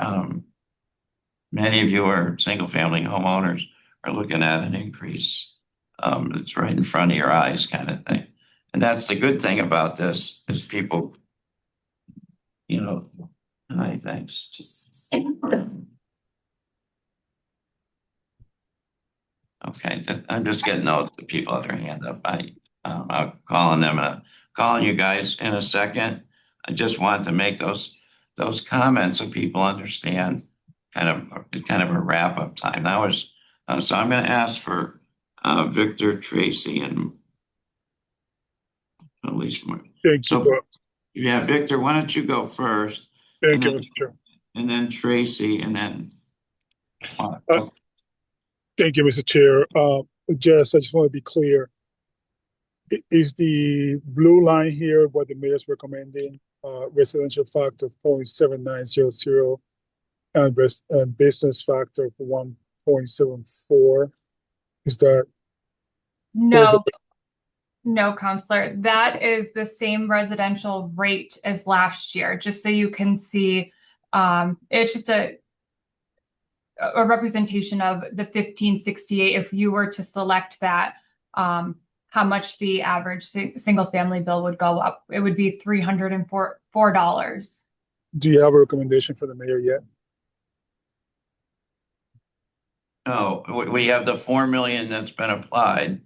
Many of you are single-family homeowners are looking at an increase. It's right in front of your eyes kind of thing. And that's the good thing about this is people, thanks. Okay, I'm just getting notes the people have their hand up. I'm calling you guys in a second. I just wanted to make those comments so people understand kind of a wrap up time. That was so I'm going to ask for Victor, Tracy, and at least more. Thank you. Yeah, Victor, why don't you go first? Thank you, Mr. Chair. And then Tracy, and then. Thank you, Mr. Chair. Jess, I just want to be clear. Is the blue line here what the mayor's recommending, residential factor of 0.7900 and business factor of 1.74? Is that? No, Counselor. That is the same residential rate as last year, just so you can see. It's just a representation of the 1568. If you were to select that, how much the average single family bill would go up. It would be $304. Do you have a recommendation for the mayor yet? No, we have the 4 million that's been applied,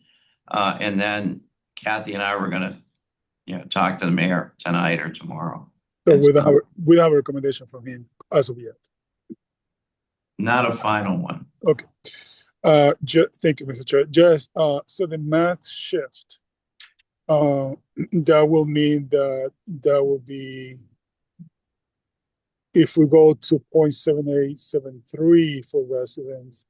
and then Kathy and I were going to, talk to the mayor tonight or tomorrow. So we don't have a recommendation from him as of yet. Not a final one. Okay. Thank you, Mr. Chair. Just so the math shift, that will mean that will be, if we go to 0.7873 for residents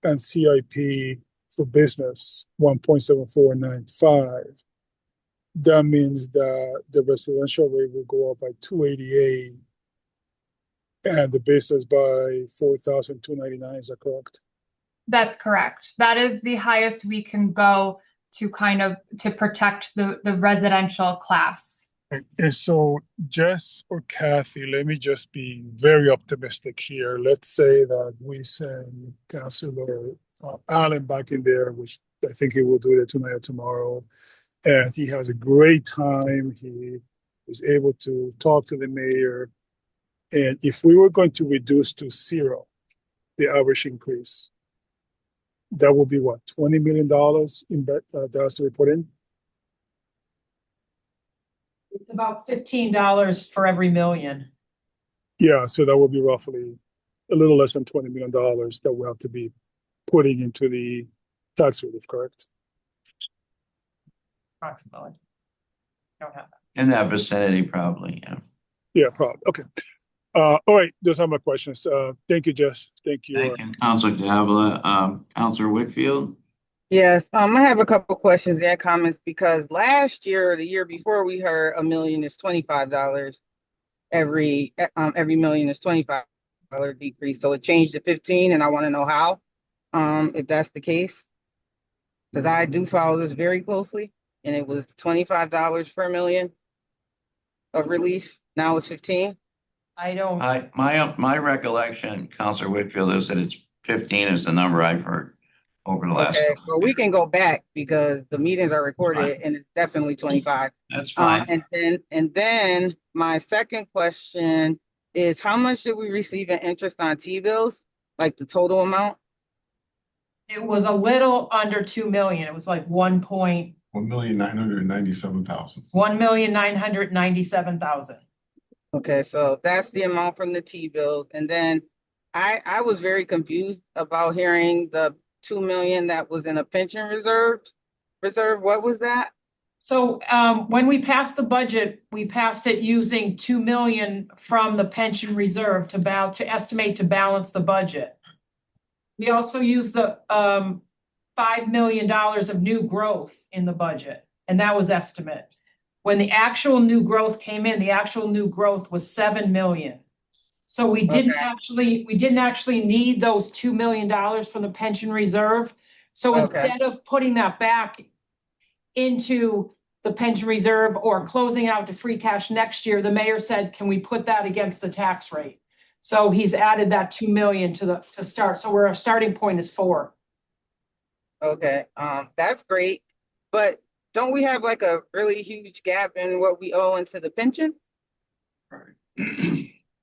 and CIP for business 1.7495, that means that the residential rate will go up by 288 and the business by 4,299. Is that correct? That's correct. That is the highest we can go to to protect the residential class. And so Jess or Kathy, let me just be very optimistic here. Let's say that we send Councilor Allen back in there, which I think he will do that tonight or tomorrow. And he has a great time. He is able to talk to the mayor. And if we were going to reduce to 0, the average increase, that would be what, $20 million that has to be put in? It's about $15 for every million. Yeah, so that would be roughly a little less than $20 million that we have to be putting into the tax relief, correct? Approximately. Don't have that. In that vicinity, probably, yeah. Yeah, probably. Okay. All right, those are my questions. Thank you, Jess. Thank you. Thank you, Counselor Davila. Counselor Whitfield? Yes, I have a couple questions and comments because last year or the year before we heard a million is $25. Every million is $25 decrease. So it changed to 15 and I want to know how, if that's the case. Because I do follow this very closely and it was $25 per million of relief. Now it's 15. I don't, My recollection, Counselor Whitfield, is that it's 15 is the number I've heard over the last Okay, couple so of we years. can go back because the meetings are recorded Fine. and it's definitely 25. That's fine. And then my second question is how much did we receive in interest on T-bills? Like the total amount? it was a little under 2 million. It was like 1,997,000. 1,997,000. Okay, so that's the amount from the T-bills. And then I was very confused about hearing the 2 million that was in a pension reserve. What was that? So when we passed the budget, we passed it using 2 million from the pension reserve to estimate to balance the budget. We also used the $5 million of new growth in the budget, and that was estimate. When the actual new growth came in, the actual new growth was 7 million. So we didn't actually need those $2 million from the pension reserve. So instead of putting that back into the pension reserve or closing out to free cash next year, the mayor said, can we put that against the tax rate? So he's added that 2 million to start. So our starting point is 4. Okay, that's great. But don't we have like a really huge gap in what we owe into the pension?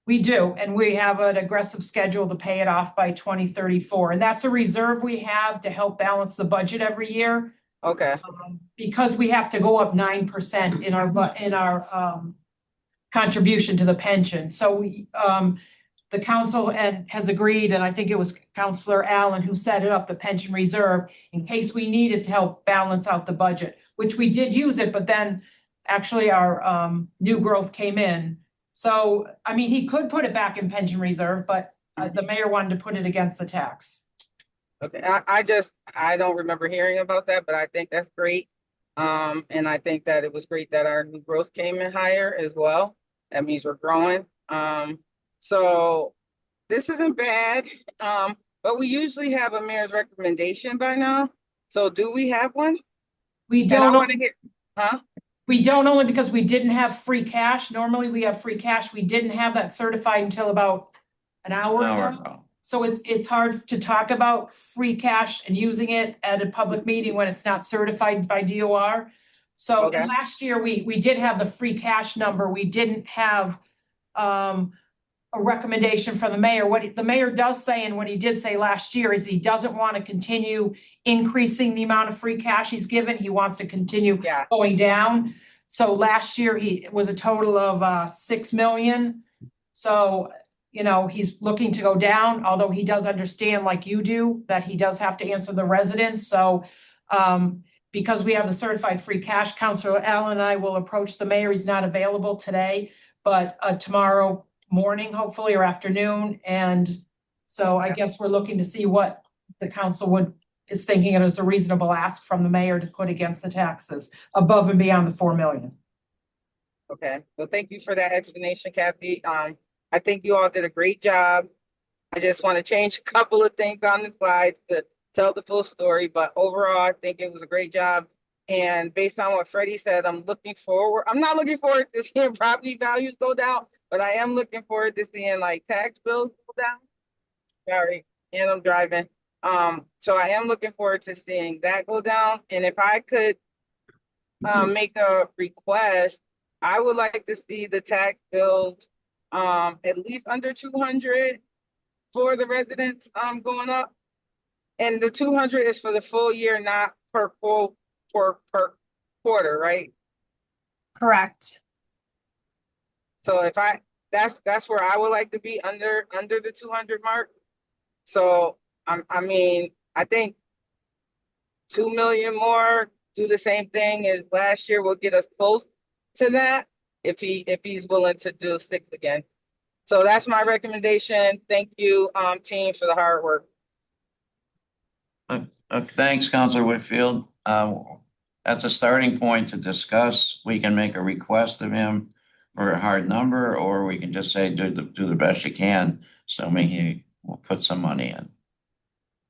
We do, and we have an aggressive schedule to pay it off by 2034. And that's a reserve we have to help balance the budget every year. Okay. Because we have to go up 9% in our contribution to the pension. So we, the council has agreed, and I think it was Councilor Allen who set it up, the pension reserve, in case we needed to help balance out the budget, which we did use it, but then actually our new growth came in. So, I mean, he could put it back in pension reserve, but the mayor wanted to put it against the tax. Okay, I don't remember hearing about that, but I think that's great. And I think that it was great that our new growth came in higher as well. That means we're growing. So this isn't bad. But we usually have a mayor's recommendation by now. So do we have one? We don't. Huh? We don't, only because we didn't have free cash. Normally we have free cash. We didn't have that certified until about an hour ago. So it's hard to talk about free cash and using it at a public meeting when it's not certified by DOR. So and last year we did have the free cash number. We didn't have a recommendation from the mayor. What the mayor does say, and what he did say last year, is he doesn't want to continue increasing the amount of free cash he's given. He wants to continue going down. So last year it was a total of 6 million. So, you know, he's looking to go down, although he does understand, like you do, that he does have to answer the residents. So because we have the certified free cash, Councilor Allen and I will approach the mayor. He's not available today, but tomorrow morning, hopefully, or afternoon. And so I guess we're looking to see what the council is thinking it is a reasonable ask from the mayor to put against the taxes above and beyond the 4 million. Okay, well, thank you for that explanation, Kathy. I think you all did a great job. I just want to change a couple of things on the slides to tell the full story, but overall, I think it was a great job. And based on what Freddie said, I'm not looking forward to seeing property values go down, but I am looking forward to seeing like tax bills go down. Sorry, and I'm driving. So I am looking forward to seeing that go down. And if I could make a request, I would like to see the tax bills at least under 200 for the residents going up. And the 200 is for the full year, not per quarter, right? Correct. So if that's where I would like to be, under the 200 mark. So I mean, I think 2 million more, do the same thing as last year will get us close to that if he's willing to do 6 again. So that's my recommendation. Thank you, team, for the hard work. Thanks, Counselor Whitfield. That's a starting point to discuss. We can make a request of him for a hard number, or we can just say, do the best you can, assuming he will put some money in.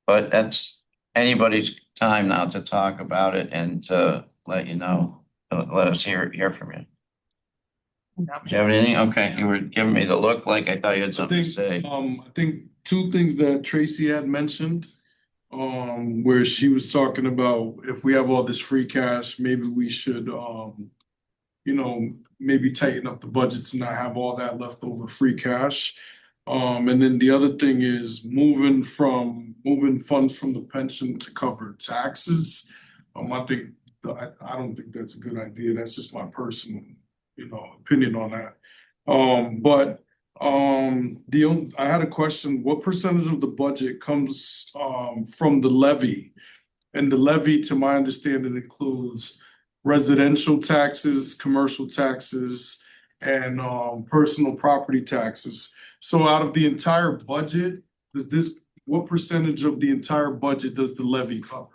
But that's anybody's time now to talk about it and to let you know, let us hear from you. Do you have anything? Okay, you were giving me the look like I thought you had something to say. I think two things that Tracy had mentioned, where she was talking about if we have all this free cash, maybe we should, maybe tighten up the budgets and not have all that leftover free cash. And then the other thing is moving funds from the pension to cover taxes. I think I don't think that's a good idea. That's just my personal, opinion on that. I had a question. What percentage of the budget comes from the levy? And the levy, to my understanding, includes residential taxes, commercial taxes, and personal property taxes. So out of the entire budget, what percentage of the entire budget does the levy cover?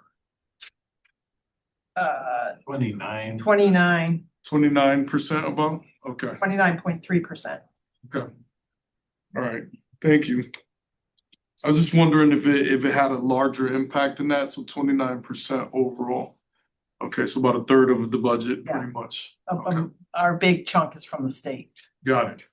29. 29, 29% about? Okay, 29.3%. okay. All right, thank you. I was just wondering if it had a larger impact than that, so 29% overall. Okay, so about a third of the budget, pretty much. Okay, Our big chunk is from the state. got it.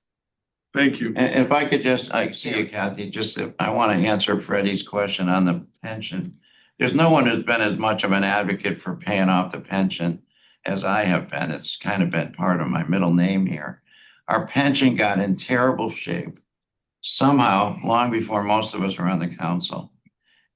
Thank you. And if I could just, I see you, Kathy, just if I want to answer Freddie's question on the pension. There's no one who's been as much of an advocate for paying off the pension as I have been. It's kind of been part of my middle name here. Our pension got in terrible shape somehow long before most of us were on the council.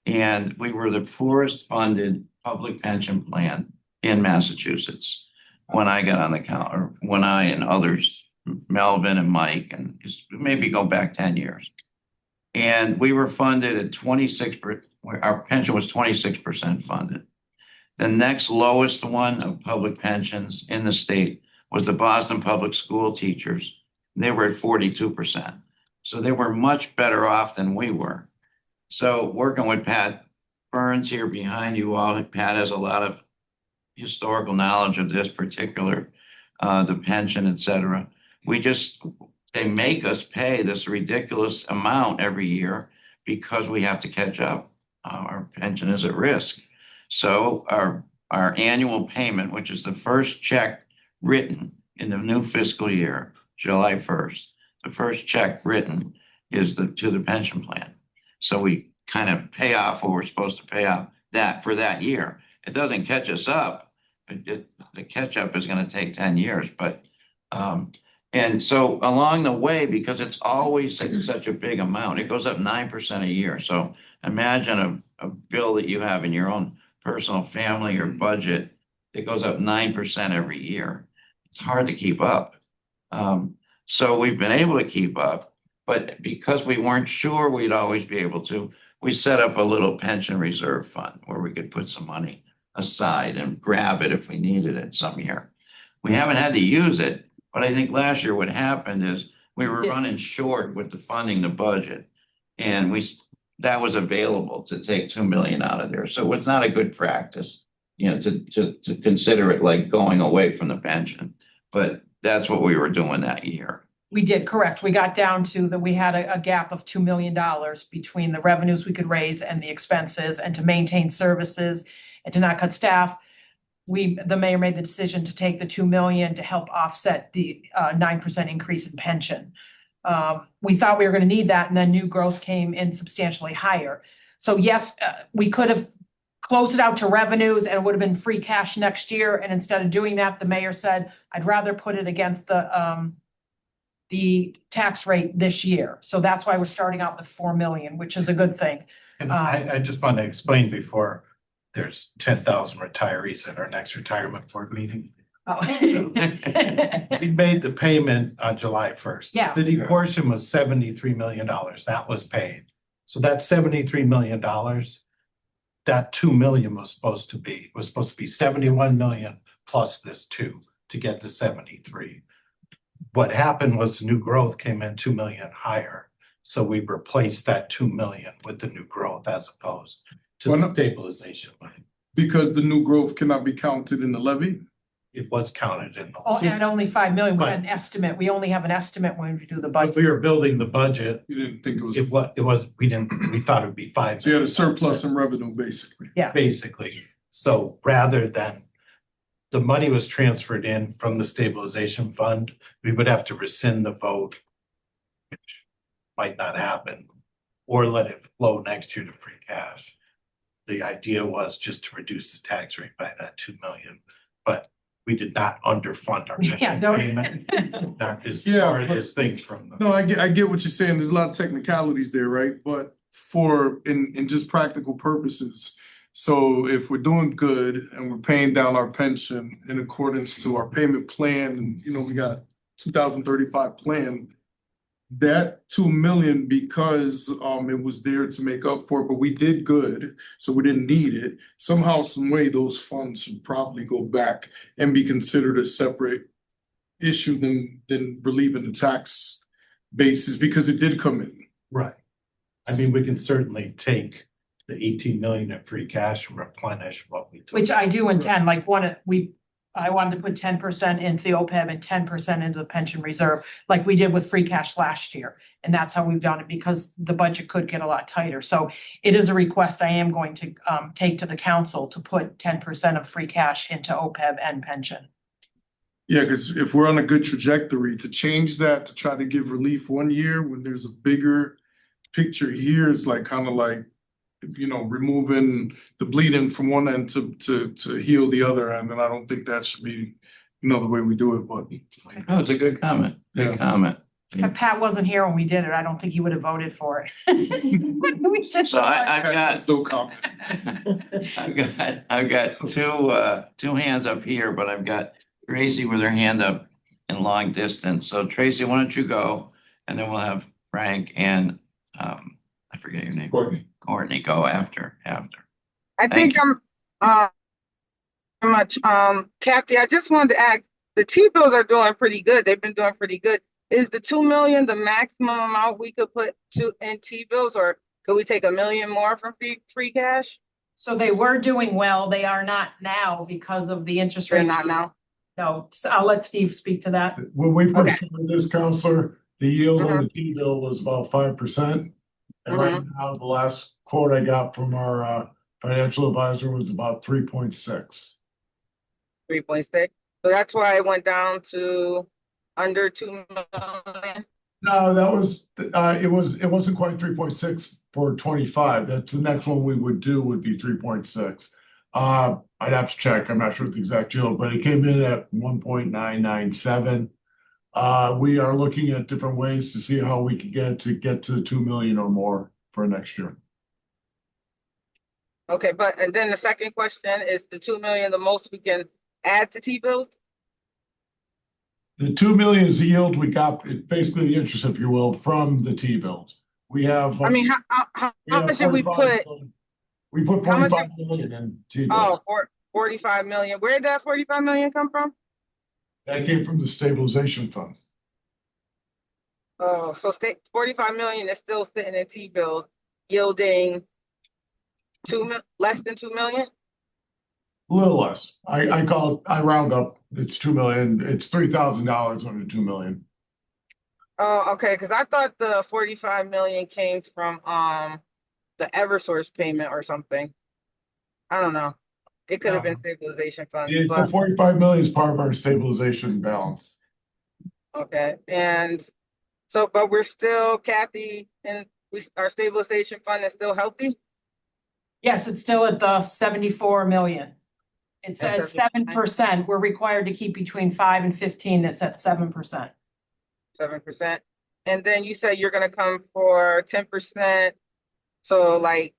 And we were the poorest funded public pension plan in Massachusetts when I got on the council, or when I and others, Melvin and Mike, and just maybe go back 10 years. And we were funded at 26%, our pension was 26% funded. The next lowest one of public pensions in the state was the Boston Public School teachers. They were at 42%. So they were much better off than we were. So working with Pat Burns here behind you all, Pat has a lot of historical knowledge of this particular, the pension, et cetera. They make us pay this ridiculous amount every year because we have to catch up. Our pension is at risk. So our annual payment, which is the first check written in the new fiscal year, July 1st, the first check written is to the pension plan. So we kind of pay off what we're supposed to pay off that for that year. It doesn't catch us up. The catch up is going to take 10 years, but and so along the way, because it's always such a big amount, it goes up 9% a year. So imagine a bill that you have in your own personal family or budget, it goes up 9% every year. It's hard to keep up. So we've been able to keep up, but because we weren't sure we'd always be able to, we set up a little pension reserve fund where we could put some money aside and grab it if we needed it some year. We haven't had to use it, but I think last year what happened is we were running short with the funding the budget, and that was available to take 2 million out of there. So it's not a good practice, to consider it like going away from the pension, but that's what we were doing that year. We did, correct. We got down to that we had a gap of $2 million between the revenues we could raise and the expenses, and to maintain services and to not cut staff. The mayor made the decision to take the 2 million to help offset the 9% increase in pension. We thought we were going to need that, and then new growth came in substantially higher. So yes, we could have closed it out to revenues and it would have been free cash next year. And instead of doing that, the mayor said, I'd rather put it against the tax rate this year. So that's why we're starting out with 4 million, which is a good thing. And I just want to explain before there's 10,000 retirees at our next retirement board meeting. Oh. We made the payment on July 1st. Yeah. The city portion was $73 million. That was paid. So that $73 million, that 2 million was supposed to be 71 million plus this 2 to get to 73. what happened was the new growth came in 2 million higher. So we replaced that 2 million with the new growth as opposed to Well, the no- stabilization money. Because the new growth cannot be counted in the levy. It was counted in Oh, the, and only 5 million, we But- had an estimate, we only have an estimate when we do the but budget. we were building the budget. You didn't think it was, We thought it'd be 5. so you had a million. surplus in revenue, basically. Basically. So rather than the money was transferred in from the stabilization fund, we would have to rescind the vote, which might not happen, or let it flow next year to free cash. The idea was just to reduce the tax rate by that 2 million, but we did not underfund our Yeah, no. payment. That is Yeah, part of but- this thing from the. No, I get what you're saying. There's a lot of technicalities there, right? But in just practical purposes. So if we're doing good and we're paying down our pension in accordance to our payment plan, and we got 2035 plan, that 2 million, because it was there to make up for it, but we did good, so we didn't need it. Somehow, some way, those funds should probably go back and be considered a separate issue than relieving the tax basis, because it did come in. Right. I mean, we can certainly take the 18 million in free cash and replenish what we took. Which I do intend, like I wanted to put 10% into the OPEB and 10% into the pension reserve, like we did with free cash last year. And that's how we've done it, because the budget could get a lot tighter. So it is a request I am going to take to the council to put 10% of free cash into OPEB and pension. Yeah, because if we're on a good trajectory, to change that, to try to give relief one year when there's a bigger picture here, it's like kind of like, removing the bleeding from one end to heal the other end. And I don't think that should be, the way we do it, but. No, it's a good comment. Good comment. If Pat wasn't here when we did it, I don't think he would have voted for it. We should- So I've got, That's no comment. I've got two hands up here, but I've got Tracy with her hand up in long distance. So Tracy, why don't you go? And then we'll have Frank and I forget your name. Courtney go after. I think Kathy, I just wanted to ask, the T-bills are doing pretty good. They've been doing pretty good. Is the 2 million the maximum amount we could put in T-bills, or could we take $1 million more from free cash? So they were doing well. They are not now because of the interest They're rate. not now. No, so I'll let Steve speak to that. When we Okay. first started this, Counselor, the yield on the T-bill was about 5%. And right now, the last quote I got from our financial advisor was about 3.6. 3.6. So that's why it went down to under 2 million. No, that was it wasn't quite 3.6 for 25. That's the next one we would do would be 3.6. I'd have to check. I'm not sure what the exact yield, but it came in at 1.997. We are looking at different ways to see how we can get to 2 million or more for next year. Okay, and then the second question is the 2 million the most we can add to T-bills? The 2 million is the yield we got, it's basically the interest, if you will, from the T-bills. We have. I mean, how much did we 45 put? million. We put How much 45 million in T-bills. 45 million. Where did that 45 million come from? That came from the stabilization fund. Oh, so 45 million is still sitting in T-bills, yielding less than 2 million? A little less. I round up. It's 2 million. It's $3,000 under 2 million. Oh, okay, because I thought the 45 million came from the Eversource payment or something. I don't know. It could have been stabilization fund. The 45 million is part of our stabilization balance. Okay, and so, but we're still, Kathy, and our stabilization fund is still healthy? Yes, it's still at the 74 million. It's at 7%. We're required to keep between 5 and 15. It's at 7%. 7%. And then you said you're gonna come for 10%. So like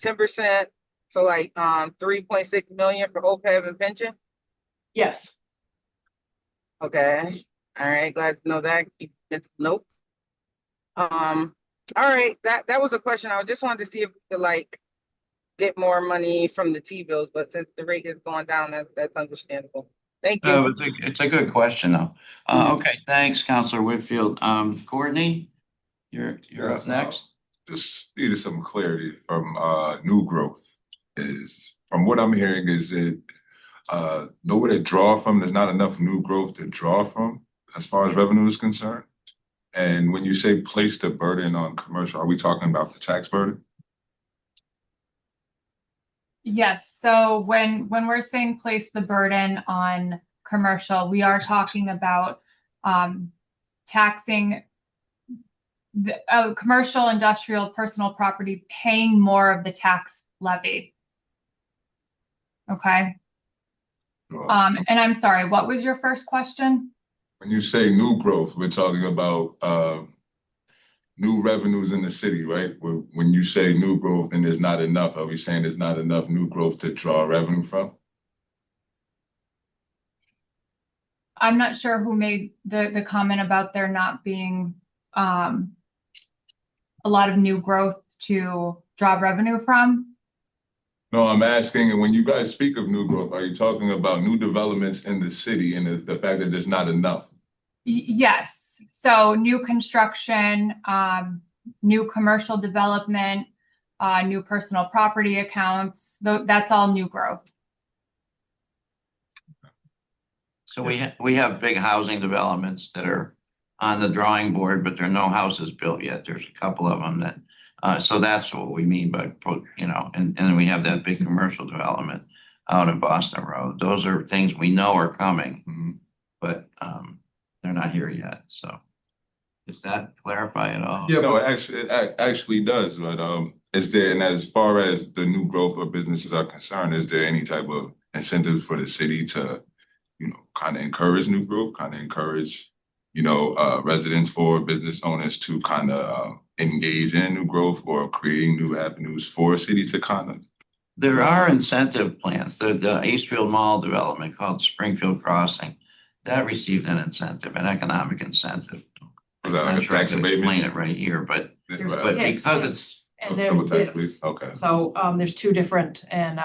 10%. So like 3.6 million for OPEB and pension? Yes. Okay. All right, glad to know that. Nope. All right, that was a question. I just wanted to see if we could like get more money from the T-bills, but since the rate is going down, that's understandable. Thank you. It's a good question though. Okay, thanks, Counselor Whitfield. Courtney, you're up next. Just needed some clarity from new growth. Is from what I'm hearing, is it nowhere to draw from? There's not enough new growth to draw from as far as revenue is concerned. And when you say place the burden on commercial, are we talking about the tax burden? Yes, so when we're saying place the burden on commercial, we are talking about taxing the commercial, industrial, personal property paying more of the tax levy. Okay. And I'm sorry, what was your first question? When you say new growth, we're talking about new revenues in the city, right? When you say new growth and there's not enough, are we saying there's not enough new growth to draw revenue from? I'm not sure who made the comment about there not being a lot of new growth to draw revenue from. No, I'm asking, and when you guys speak of new growth, are you talking about new developments in the city and the fact that there's not enough? Yes, so new construction, new commercial development, new personal property accounts, that's all new growth. So we have big housing developments that are on the drawing board, but there are no houses built yet. There's a couple of them that, so that's what we mean by, and then we have that big commercial development out in Boston Road. Those are things we know are coming, but they're not here yet. So does that clarify at all? Yeah, no, it actually does. But is there, and as far as the new growth of businesses are concerned, is there any type of incentives for the city to, kind of encourage new growth, kind of encourage, residents or business owners to kind of engage in new growth or creating new avenues for cities to kind of? There are incentive plans. The Eastfield Mall development called Springfield Crossing, that received an incentive, an economic incentive. Was that like a tax abatement? Explain it right here, but because it's and there's okay. So there's two different, and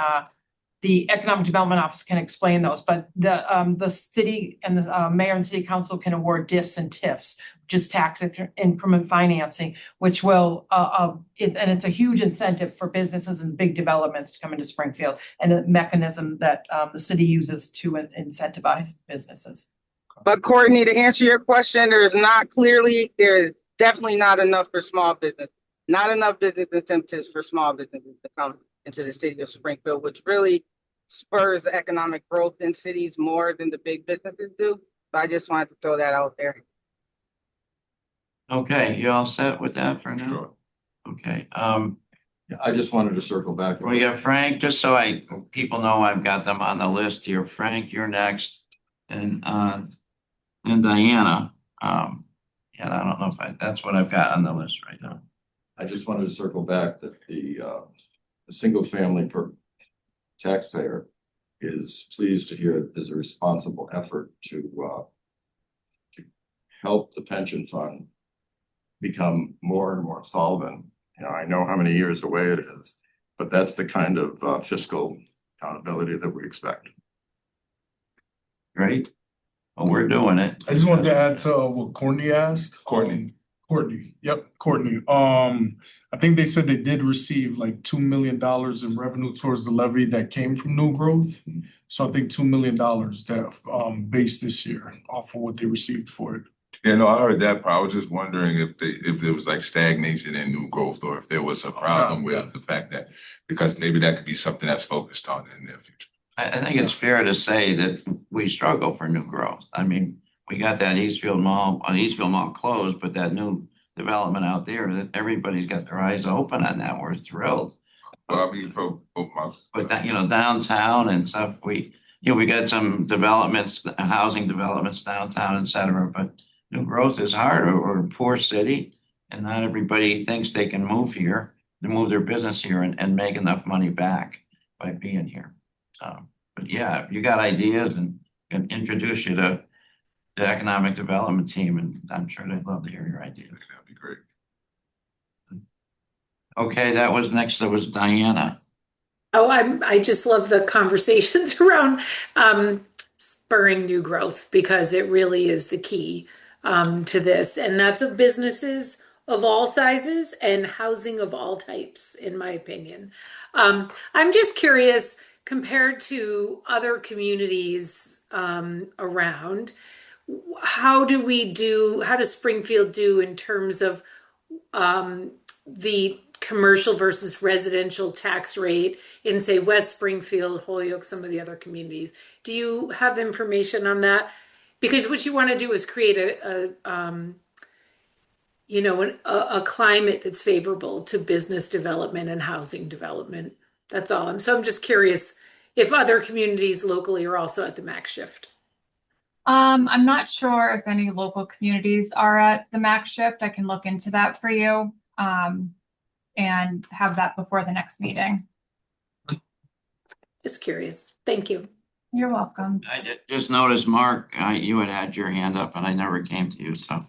the Economic Development Office can explain those, but the city and the mayor and city council can award DIFs and TIFs, which is tax increment financing, which will and it's a huge incentive for businesses and big developments to come into Springfield, and a mechanism that the city uses to incentivize businesses. But Courtney, to answer your question, there's definitely not enough for small business. Not enough business incentives for small businesses to come into the city of Springfield, which really spurs the economic growth in cities more than the big businesses do. But I just wanted to throw that out there. Okay, you all set with that for now? Sure. Okay. I just wanted to circle back. We got Frank, just so people know I've got them on the list here. Frank, you're next, and Diana. And I don't know if that's what I've got on the list right now. I just wanted to circle back that the single family per taxpayer is pleased to hear there's a responsible effort to help the pension fund become more and more solvent. I know how many years away it is, but that's the kind of fiscal accountability that we expect. Great. Well, we're doing it. I just wanted to add to what Courtney asked. Courtney. Yep, Courtney. I think they said they did receive like $2 million in revenue towards the levy that came from new growth. So I think $2 million that based this year off of what they received for it. Yeah, no, I heard that part. I was just wondering if there was like stagnation in new growth, or if there was a problem with the fact that, because maybe that could be something that's focused on in the future. I think it's fair to say that we struggle for new growth. I mean, we got that Eastfield Mall closed, but that new development out there, that everybody's got their eyes open on that. We're thrilled. Well, I mean, but that, downtown and stuff, we got some developments, housing developments downtown, et cetera, but new growth is hard. We're a poor city, and not everybody thinks they can move here, to move their business here and make enough money back by being here. But yeah, if you got ideas, and can introduce you to the economic development team, and I'm sure they'd love to hear your ideas. That'd be great. Okay, that was Diana. Oh, I just love the conversations around spurring new growth because it really is the key to this. And that's of businesses of all sizes and housing of all types, in my opinion. I'm just curious, compared to other communities around, how does Springfield do in terms of the commercial versus residential tax rate in, say, West Springfield, Holyoke, some of the other communities? Do you have information on that? Because what you want to do is create a climate that's favorable to business development and housing development. That's all. I'm just curious if other communities locally are also at the max shift. I'm not sure if any local communities are at the max shift. I can look into that for you, and have that before the next meeting. Just curious. Thank you. You're welcome. I just noticed, Mark, you had your hand up and I never came to you, so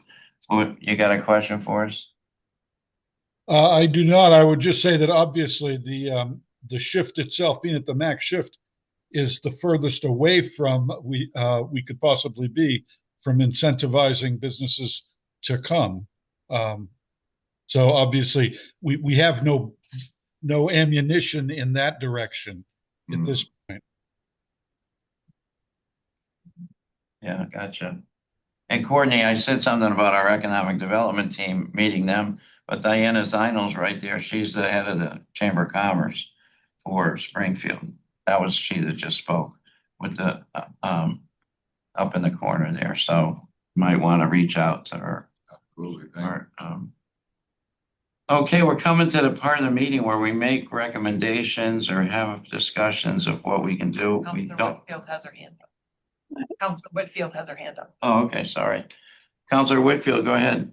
you got a question for us? I do not. I would just say that obviously the shift itself, being at the max shift, is the furthest away from we could possibly be from incentivizing businesses to come. So obviously we have no ammunition in that direction at this point. Yeah, gotcha. And Courtney, I said something about our economic development team meeting them, but Diana Zinal's right there. She's the head of the Chamber of Commerce for Springfield. That was she that just spoke with the up in the corner there. So you might want to reach out to her. Absolutely. Okay, we're coming to the part of the meeting where we make recommendations or have discussions of what we can do. We don't. Whitfield has her hand up. Councilor Whitfield has her hand up. Oh, okay, sorry. Councilor Whitfield, go ahead.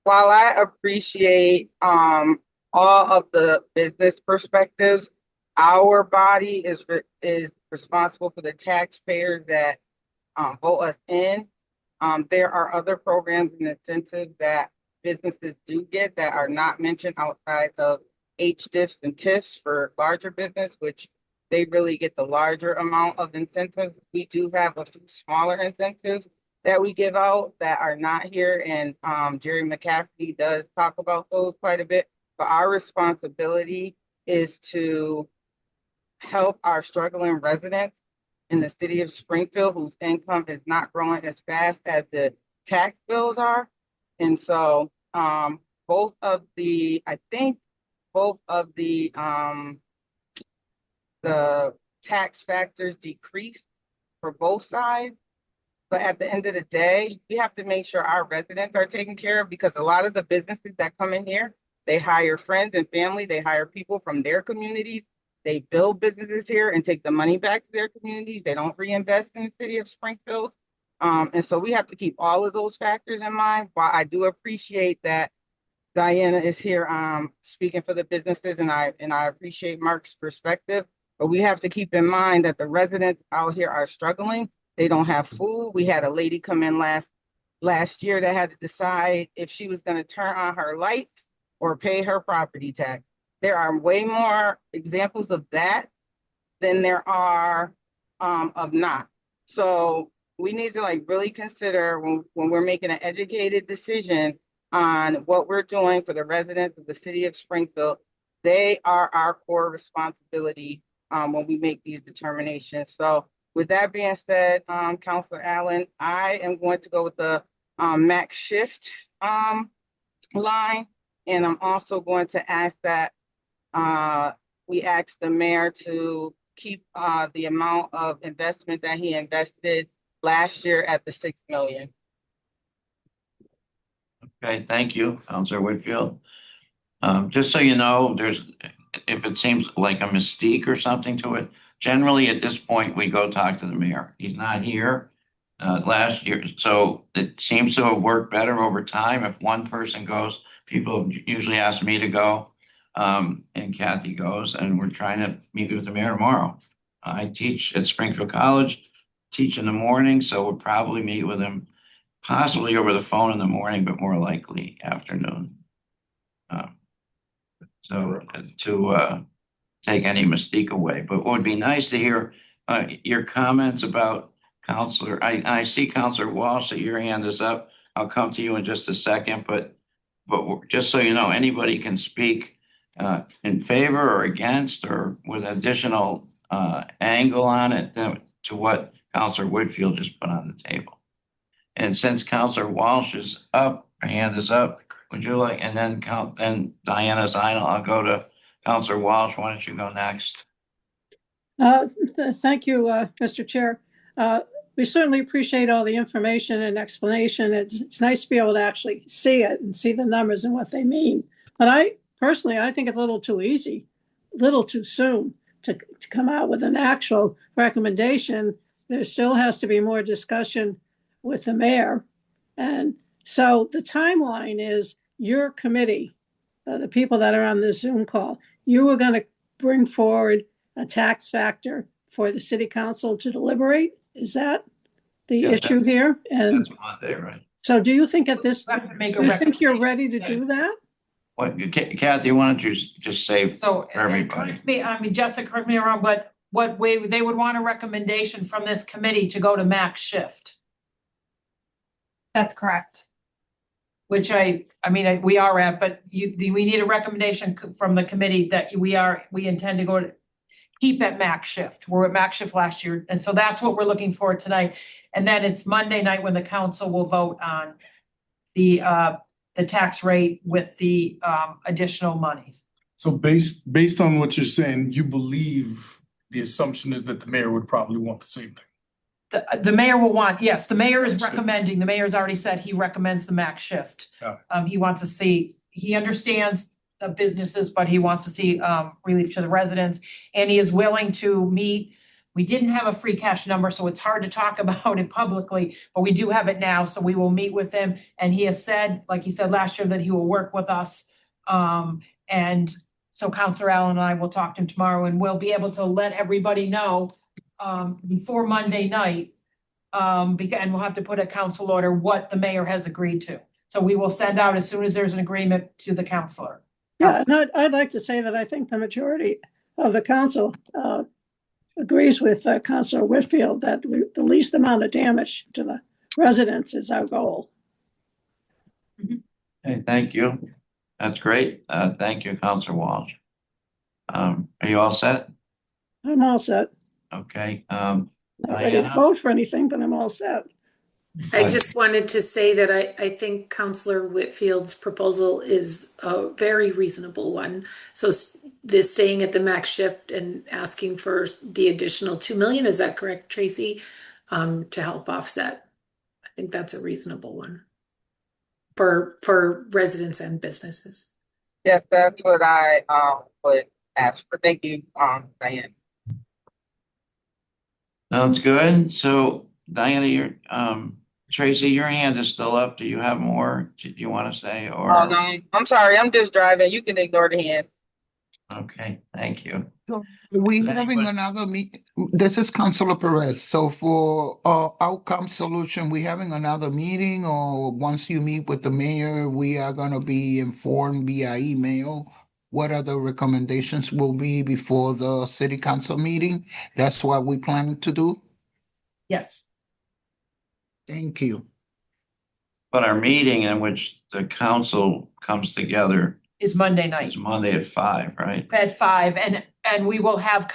While I appreciate all of the business perspectives, our body is responsible for the taxpayers that vote us in. There are other programs and incentives that businesses do get that are not mentioned outside of HDIFs and TIFs for larger business, which they really get the larger amount of incentives. We do have a few smaller incentives that we give out that are not here, and Jerry McCaffrey does talk about those quite a bit. But our responsibility is to help our struggling residents in the city of Springfield whose income is not growing as fast as the tax bills are. And so both of the tax factors decrease for both sides. But at the end of the day, we have to make sure our residents are taken care of, because a lot of the businesses that come in here, they hire friends and family, they hire people from their communities, they build businesses here and take the money back to their communities. They don't reinvest in the city of Springfield. And so we have to keep all of those factors in mind. While I do appreciate that Diana is here speaking for the businesses, and I appreciate Mark's perspective, but we have to keep in mind that the residents out here are struggling. They don't have food. We had a lady come in last year that had to decide if she was going to turn on her lights or pay her property tax. There are way more examples of that than there are of not. So we need to really consider when we're making an educated decision on what we're doing for the residents of the city of Springfield. They are our core responsibility when we make these determinations. So with that being said, Councilor Allen, I am going to go with the max shift line. And I'm also going to ask that we ask the mayor to keep the amount of investment that he invested last year at the 6 million. Okay, thank you, Councilor Whitfield. Just so you know, if it seems like a mystique or something to it, generally at this point, we go talk to the mayor. He's not here last year, so it seems to have worked better over time. If one person goes, people usually ask me to go, and Kathy goes, and we're trying to meet with the mayor tomorrow. I teach at Springfield College, teach in the morning, so we'll probably meet with him possibly over the phone in the morning, but more likely afternoon. So to take any mystique away, but what would be nice to hear your comments about Counselor, I see Counselor Walsh, that your hand is up. I'll come to you in just a second, but just so you know, anybody can speak in favor or against or with additional angle on it to what Counselor Whitfield just put on the table. And since Counselor Walsh is up, her hand is up, would you like, and then Diana Zinal, I'll go to Counselor Walsh. Why don't you go next? Thank you, Mr. Chair. We certainly appreciate all the information and explanation. It's nice to be able to actually see it and see the numbers and what they mean. But I think it's a little too easy, a little too soon to come out with an actual recommendation. There still has to be more discussion with the mayor. And so the timeline is your committee, the people that are on the Zoom call, you were going to bring forward a tax factor for the city council to deliberate. Is that the issue here? And that's Monday, right? So do you think at this, We have to make do you think you're ready to do that? What, Kathy, why don't you just say So, for everybody? Jessica, correct me if I'm wrong, but what way they would want a recommendation from this committee to go to max shift, That's correct. which we are at, but we need a recommendation from the committee that we intend to go to keep at max shift. We're at max shift last year. And so that's what we're looking for tonight. And then it's Monday night when the council will vote on the tax rate with the additional monies. So based on what you're saying, you believe the assumption is that the mayor would probably want the same thing. The mayor will want, yes, the mayor is recommending, the mayor's already said he recommends the max shift. He wants to see, he understands the businesses, but he wants to see relief to the residents, and he is willing to meet. We didn't have a free cash number, so it's hard to talk about it publicly, but we do have it now, so we will meet with him. And he has said, like he said last year, that he will work with us. And so Councilor Allen and I will talk to him tomorrow, and we'll be able to let everybody know before Monday night. And we'll have to put a council order what the mayor has agreed to. So we will send out as soon as there's an agreement to the councilor. Yeah, and I'd like to say that I think the majority of the council agrees with Councilor Whitfield that the least amount of damage to the residents is our goal. Hey, thank you. That's great. Thank you, Councilor Walsh. Are you all set? I'm all set. Okay. Not ready to vote for anything, but I'm all set. I just wanted to say that I think Councillor Whitfield's proposal is a very reasonable one. So this staying at the max shift and asking for the additional 2 million, is that correct, Tracy? To help offset. I think that's a reasonable one for residents and businesses. Yes, that's what I would ask for. Thank you, Diane. Sounds good. So Diana, Tracy, your hand is still up. Do you have more? Do you want to say or? Oh, no, I'm sorry. I'm just driving. You can ignore the hand. Okay, thank you. So we having another meet. This is Councilor Perez. So for outcome solution, we having another meeting, or once you meet with the mayor, we are gonna be informed via email what other recommendations will be before the city council meeting. That's what we planning to do. Yes. Thank you. But our meeting in which the council comes together Is Monday night. is Monday at 5, right? At 5, and we will have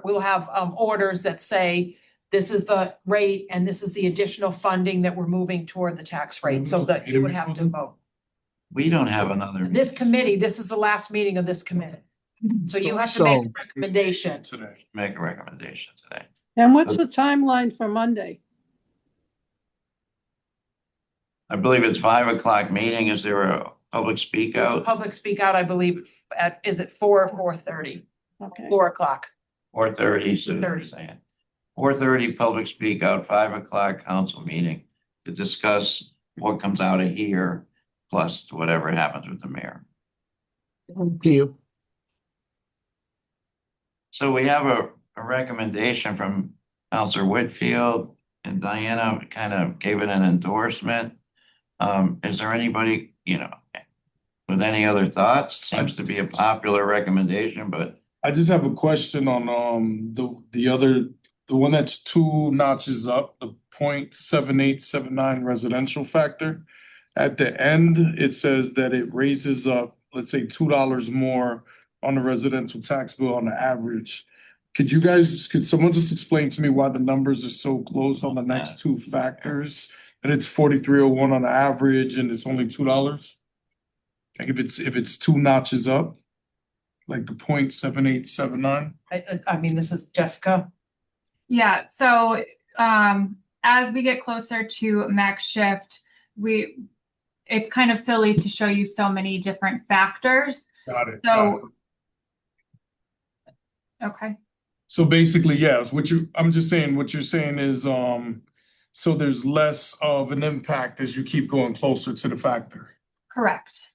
we'll have orders that say this is the rate and this is the additional funding that we're moving toward the tax rate, so that you would have to vote. We don't have another. This committee, this is the last meeting of this committee. So you have to make a recommendation. Today. Make a recommendation today. And what's the timeline for Monday? I believe it's 5 o'clock meeting. Is there a public speak out? Public speak out, I believe, is it 4 or 4:30? Okay. 4 o'clock. 4:30, so they're saying. 4:30 public speak out, 5 o'clock council meeting to discuss what comes out of here, plus whatever happens with the mayor. Thank you. So we have a recommendation from Councilor Whitfield, and Diana kind of gave it an endorsement. Is there anybody, with any other thoughts? Seems to be a popular recommendation, but I just have a question on the other the one that's 2 notches up, the 0.7879 residential factor. At the end, it says that it raises up, let's say $2 more on the residential tax bill on the average. Could someone just explain to me why the numbers are so close on the next two factors? And it's 4301 on the average and it's only $2? Like if it's 2 notches up, like the 0.7879? I mean, this is Jessica. Yeah, so as we get closer to max shift, it's kind of silly to show you so many different factors. Got it. So, okay. So basically, yes, I'm just saying, what you're saying is, so there's less of an impact as you keep going closer to the factor. Correct.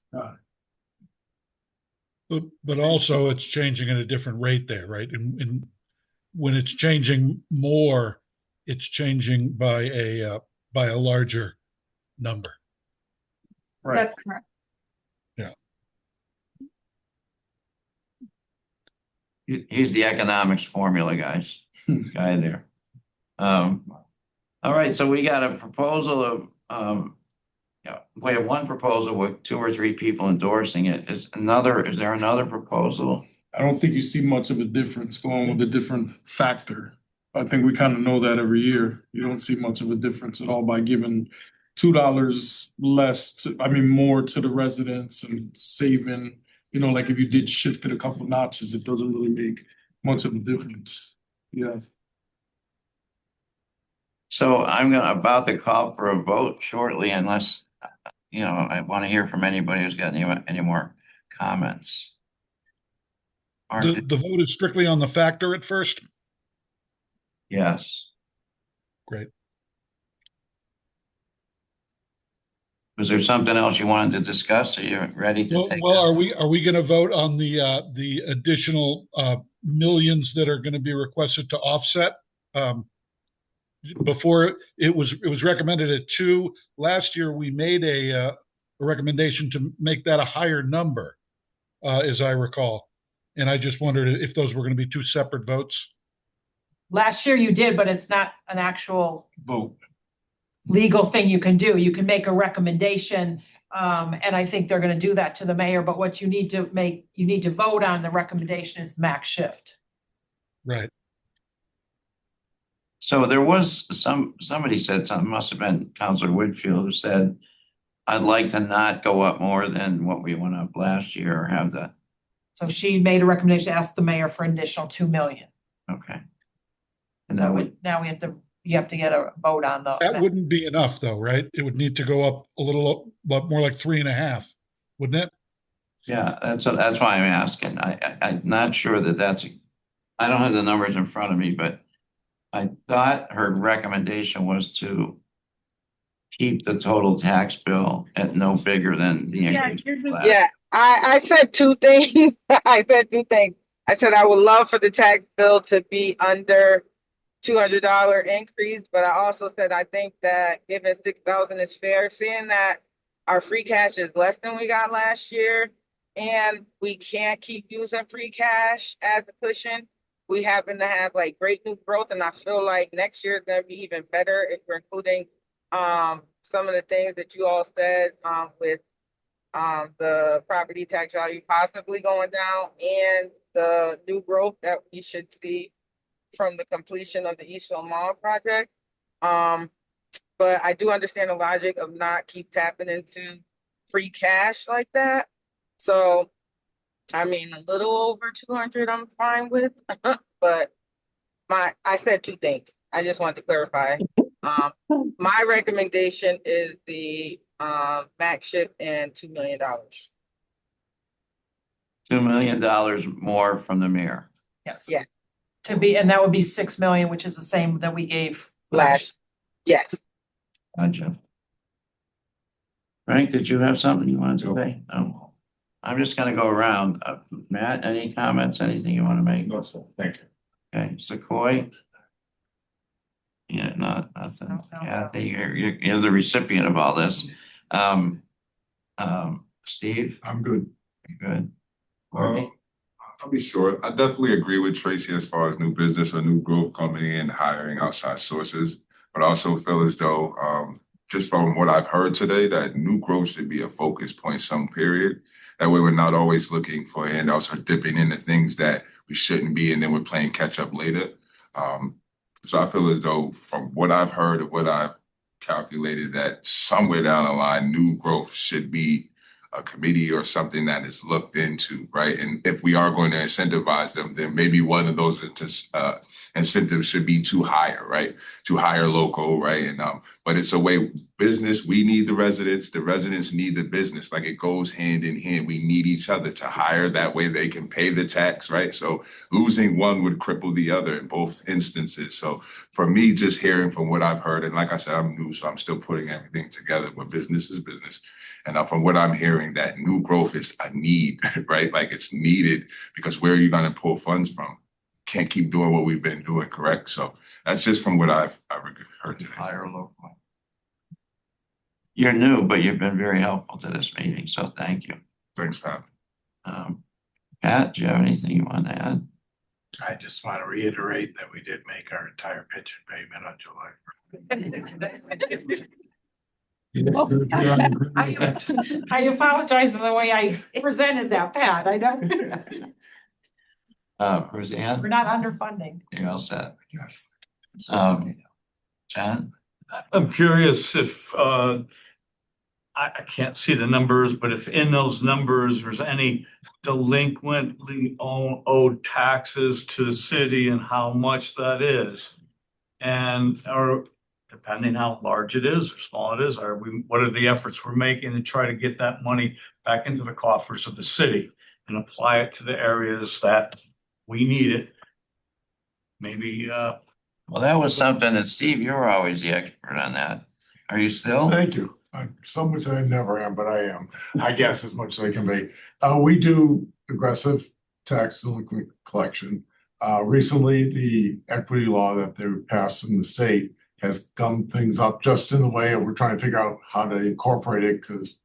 But also it's changing at a different rate there, right? And when it's changing more, it's changing by a larger number. Right. That's correct. Yeah. He's the economics formula guy there. All right, so we got a proposal of, we have one proposal with 2 or 3 people endorsing it. Is there another proposal? I don't think you see much of a difference going with a different factor. I think we kind of know that every year. You don't see much of a difference at all by giving $2 more to the residents and saving, like if you did shift it a couple notches, it doesn't really make much of a difference. Yeah. So I'm about to call for a vote shortly unless, I want to hear from anybody who's got any more comments. The vote is strictly on the factor at first? Yes. Great. Was there something else you wanted to discuss? Are you ready to take? Well, are we going to vote on the additional millions that are going to be requested to offset? Before it was recommended at 2. Last year we made a recommendation to make that a higher number, as I recall. And I just wondered if those were going to be 2 separate votes. Last year you did, but it's not an actual Vote. legal thing you can do. You can make a recommendation, and I think they're going to do that to the mayor. But what you need to vote on the recommendation is max shift. Right. So there was somebody said something, must have been Councilor Whitfield, who said, I'd like to not go up more than what we went up last year or have the. So she made a recommendation to ask the mayor for an additional 2 million. Okay. And Now you have to get a vote on the. That wouldn't be enough though, right? It would need to go up a little, but more like 3.5, wouldn't it? Yeah, that's why I'm asking. I'm not sure I don't have the numbers in front of me, but I thought her recommendation was to keep the total tax bill at no bigger than the increase. Yeah, I said 2 things. I said 2 things. I said I would love for the tax bill to be under $200 increase, but I also said I think that given 6,000 is fair, seeing that our free cash is less than we got last year, and we can't keep using free cash as a cushion. We happen to have like great new growth, and I feel like next year is going to be even better if we're including some of the things that you all said with the property tax value possibly going down and the new growth that we should see from the completion of the Eastville Mall project. But I do understand the logic of not keep tapping into free cash like that. So, I mean, a little over 200 I'm fine with, but I said 2 things. I just wanted to clarify. My recommendation is the max shift and $2 million. $2 million more from the mayor. Yes. Yeah. And that would be 6 million, which is the same that we gave last. Yes. Gotcha. Frank, did you have something you wanted to say? No. I'm just gonna go around. Matt, any comments, anything you want to make? No, sir. Thank you. Okay, Sequoia? Yeah, nothing. No. Kathy, you're the recipient of all this. Steve? I'm good. Good. Courtney? I'll be short. I definitely agree with Tracy as far as new business or new growth coming in, hiring outside sources. But I also feel as though, just from what I've heard today, that new growth should be a focus point some period. That way we're not always looking for handouts or dipping into things that we shouldn't be, and then we're playing catch up later. So I feel as though from what I've heard of what I've calculated, that somewhere down the line, new growth should be a committee or something that is looked into, right? And if we are going to incentivize them, then maybe one of those incentives should be to hire, right? To hire local, right? And but it's a way business, we need the residents need the business. Like it goes hand in hand. We need each other to hire. That way they can pay the tax, right? So losing one would cripple the other in both instances. So for me, just hearing from what I've heard, and like I said, I'm new, so I'm still putting everything together, but business is business. And from what I'm hearing, that new growth is a need, right? Like it's needed, because where are you going to pull funds from? Can't keep doing what we've been doing, correct? So that's just from what I've heard today. Hire local. You're new, but you've been very helpful to this meeting, so thank you. Thanks, Pat. Pat, do you have anything you want to add? I just want to reiterate that we did make our entire pension payment on July 1st. I apologize for the way I presented that, Pat. I don't, Roseanne, we're not underfunding. you're all set. John? I'm curious if, I can't see the numbers, but if in those numbers, there's any delinquently owed taxes to the city and how much that is. And, or depending how large it is or small it is, what are the efforts we're making to try to get that money back into the coffers of the city and apply it to the areas that we need it? Maybe, Well, that was something that, Steve, you're always the expert on that. Are you still? Thank you. Some would say I never am, but I am, I guess, as much as I can be. We do aggressive tax delinquent collection. Recently, the equity law that they passed in the state has gummed things up just in the way of we're trying to figure out how to incorporate it, because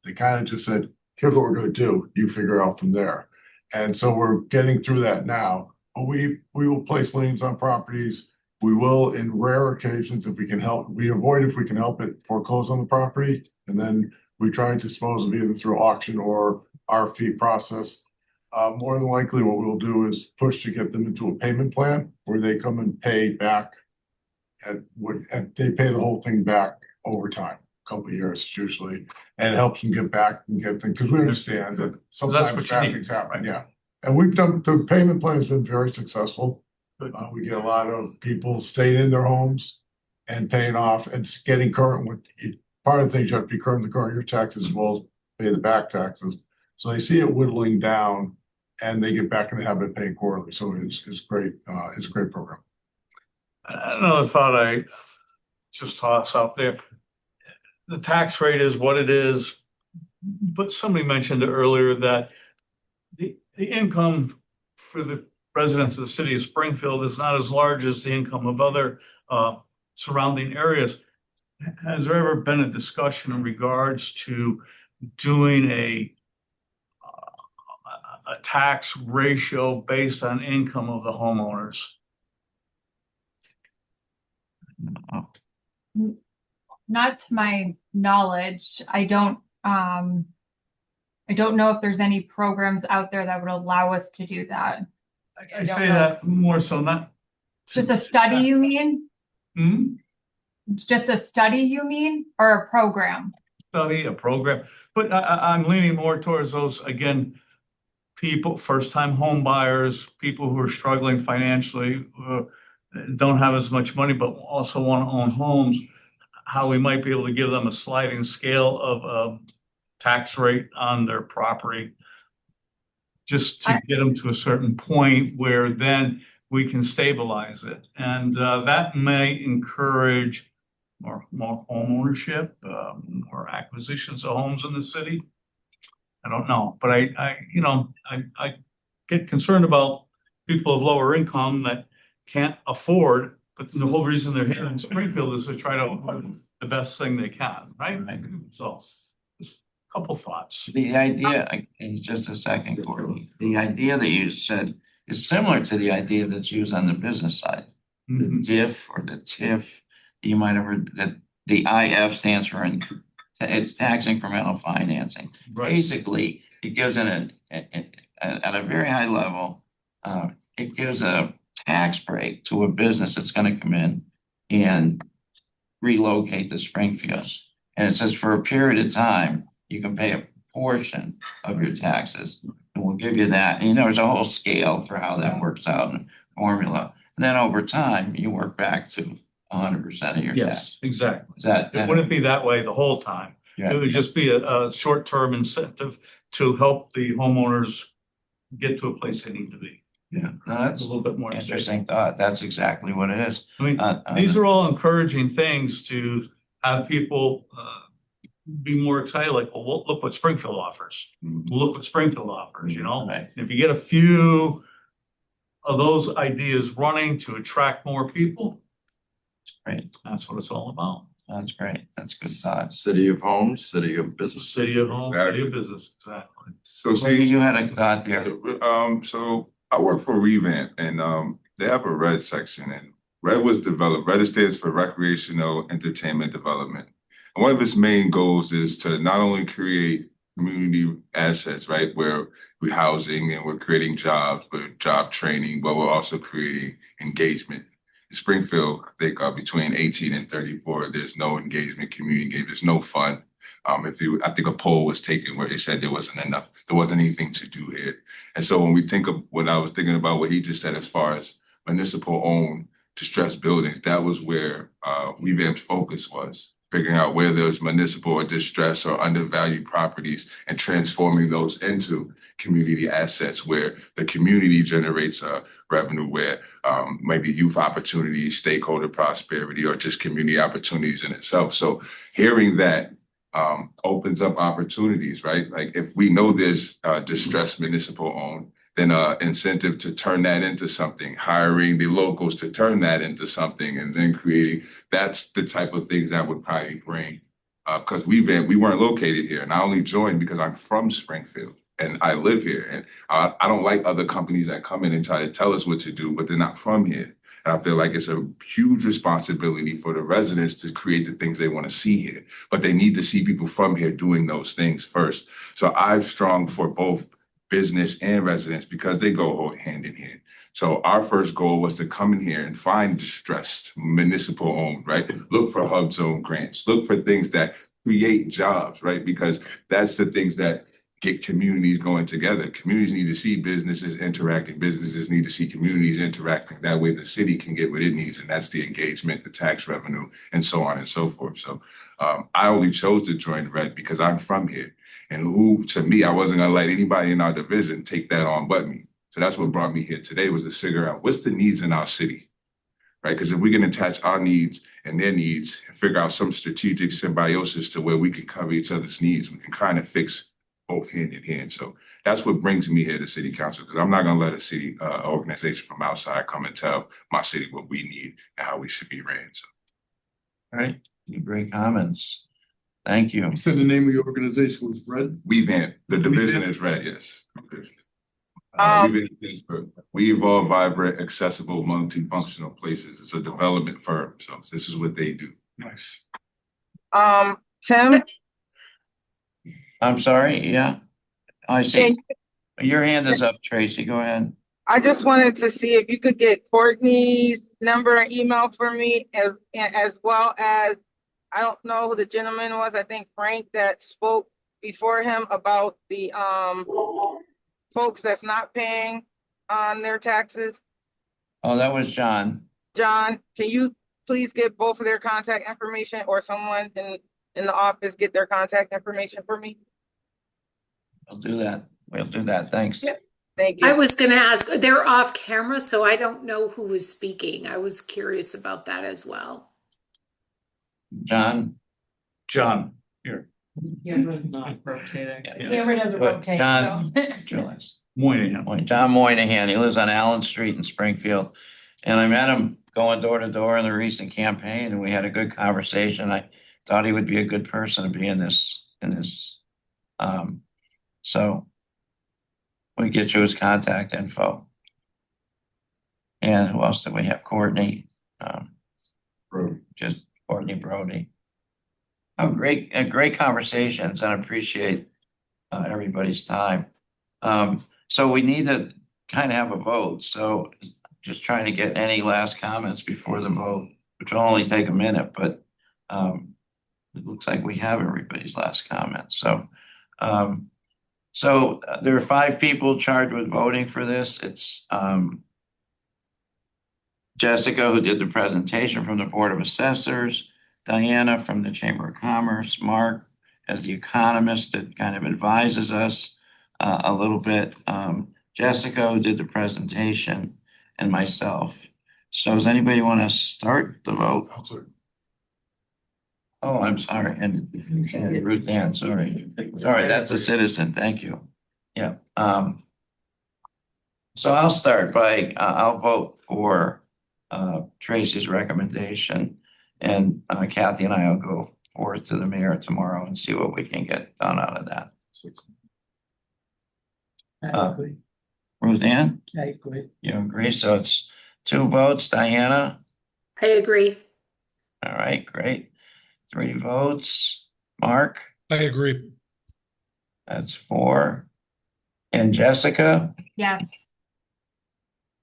they kind of just said, here's what we're going to do. You figure out from there. And so we're getting through that now. But we will place liens on properties. We will, in rare occasions, if we can help, we avoid if we can help it, foreclose on the property. And then we try and dispose of either through auction or RFP process. More than likely, what we'll do is push to get them into a payment plan where they come and pay back they pay the whole thing back over time, a couple of years usually, and it helps them get back and get things, because we understand that sometimes bad things happen, yeah. And we've done, the payment plan has been very successful. We get a lot of people staying in their homes and paying off and getting current with, part of the things you have to be current with your taxes as well as pay the back taxes. So they see it whittling down and they get back in the habit of paying quarterly. So it's great. It's a great program. another thought I just toss out there. The tax rate is what it is, but somebody mentioned earlier that the income for the residents of the city of Springfield is not as large as the income of other surrounding areas. Has there ever been a discussion in regards to doing a tax ratio based on income of the homeowners? Not to my knowledge. I don't know if there's any programs out there that would allow us to do that. I say that more so not. Just a study, you mean? Hmm? Just a study, you mean, or a program? Study, a program, but I'm leaning more towards those, again, people, first-time home buyers, people who are struggling financially, don't have as much money, but also want to own homes, how we might be able to give them a sliding scale of tax rate on their property, just to get them to a certain point where then we can stabilize it. And that may encourage more home ownership, more acquisitions of homes in the city. I don't know, but I get concerned about people of lower income that can't afford, but the whole reason they're here in Springfield is to try to afford the best thing they can, right? So couple thoughts. The idea, in just a second, Courtney, the idea that you said is similar to the idea that's used on the business side. The DIF or the TIF, you might have heard that the IF stands for, it's tax incremental financing. Right. Basically, it gives at a very high level, it gives a tax break to a business that's gonna come in and relocate to Springfield. And it says for a period of time, you can pay a portion of your taxes. And we'll give you that. And there's a whole scale for how that works out and formula. And then over time, you work back to 100% of your tax. Yes, exactly. Is that? It wouldn't be that way the whole time. Yeah. It would just be a short-term incentive to help the homeowners get to a place they need to be. Yeah, no, that's a little bit more interesting thought. That's exactly what it is. I mean, these are all encouraging things to have people be more excited, like, well, look what Springfield offers. Look what Springfield offers, you know? Right. If you get a few of those ideas running to attract more people, right. That's what it's all about. That's great. That's good thought. City of homes, city of business. City of home, city of business, exactly. So see, you had a thought there. So I work for Revamp, and they have a RED section, and RED was developed. RED stands for Recreational Entertainment Development. And one of its main goals is to not only create community assets, right, where we're housing and we're creating jobs, but job training, but we're also creating engagement. In Springfield, I think between 18 and 34, there's no engagement, community engagement, there's no fun. I think a poll was taken where they said there wasn't enough, there wasn't anything to do here. And so when I was thinking about what he just said as far as municipal owned distressed buildings, that was where Revamp's focus was, figuring out where there's municipal or distressed or undervalued properties and transforming those into community assets where the community generates revenue, where maybe youth opportunities, stakeholder prosperity, or just community opportunities in itself. So hearing that opens up opportunities, right? Like if we know there's distressed municipal owned, then incentive to turn that into something, hiring the locals to turn that into something, and then creating, that's the type of things that would probably bring, because we weren't located here. And I only joined because I'm from Springfield and I live here. And I don't like other companies that come in and try to tell us what to do, but they're not from here. And I feel like it's a huge responsibility for the residents to create the things they want to see here, but they need to see people from here doing those things first. So I've strong for both business and residents because they go hand in hand. So our first goal was to come in here and find distressed municipal owned, right? Look for hub zone grants, look for things that create jobs, right? Because that's the things that get communities going together. Communities need to see businesses interacting. Businesses need to see communities interacting. That way the city can get what it needs, and that's the engagement, the tax revenue, and so on and so forth. So I only chose to join RED because I'm from here. And to me, I wasn't gonna let anybody in our division take that on but me. So that's what brought me here today, was to figure out what's the needs in our city, right? Because if we can attach our needs and their needs and figure out some strategic symbiosis to where we can cover each other's needs, we can kind of fix both hand in hand. So that's what brings me here to city council, because I'm not going to let a city organization from outside come and tell my city what we need and how we should be ran. So. All right, great comments. Thank you. You said the name of your organization was RED? Revamp. The division is RED, yes. We evolve vibrant, accessible, multifunctional places. It's a development firm, so this is what they do. Nice. Tim? I'm sorry, yeah. I see. Your hand is up, Tracy. Go ahead. I just wanted to see if you could get Courtney's number and email for me, as well as, I don't know who the gentleman was, I think Frank, that spoke before him about the folks that's not paying on their taxes. Oh, that was John. John, can you please get both of their contact information, or someone in the office get their contact information for me? We'll do that. We'll do that. Thanks. Yep. Thank you. I was going to ask, they're off camera, so I don't know who was speaking. I was curious about that as well. John, here. Camera's not rotating. Camera doesn't rotate. John, John Moynihan. He lives on Allen Street in Springfield. And I met him going door to door in the recent campaign, and we had a good conversation. I thought he would be a good person to be in this So we get you his contact info. And who else did we have? Courtney, just Courtney Brody. Oh, great conversations, and I appreciate everybody's time. So we need to kind of have a vote. So just trying to get any last comments before the vote, which will only take a minute, but it looks like we have everybody's last comments. So there are 5 people charged with voting for this. It's Jessica, who did the presentation from the Board of Assessors, Diana from the Chamber of Commerce, Mark as the economist that kind of advises us a little bit, Jessica, who did the presentation, and myself. So does anybody want to start the vote? Oh, I'm sorry. And Ruth Ann, sorry. Sorry, that's a citizen. Thank you. Yeah. So I'll start by, I'll vote for Tracy's recommendation, and Kathy and I will go forth to the mayor tomorrow and see what we can get done out of that. I agree. Ruth Ann, I agree. you agree? So it's 2 votes. Diana? I agree. All right, great. 3 votes. Mark? I agree. That's 4. And Jessica? Yes.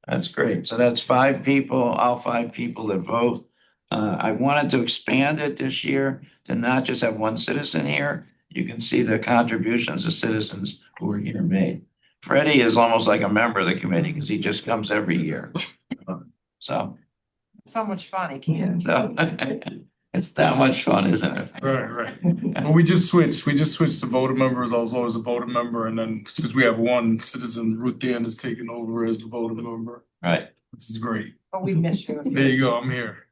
That's great. So that's 5 people, all 5 people that vote. I wanted to expand it this year to not just have 1 citizen here. You can see the contributions of citizens who are here made. Freddie is almost like a member of the committee because he just comes every year. So much fun, he can. So it's that much fun, isn't it? Right. Well, we just switched to voter members. I was always a voter member, and then because we have 1 citizen, Ruth Ann is taking over as the voter member. Right. This is great. But we miss you. There you go. I'm here.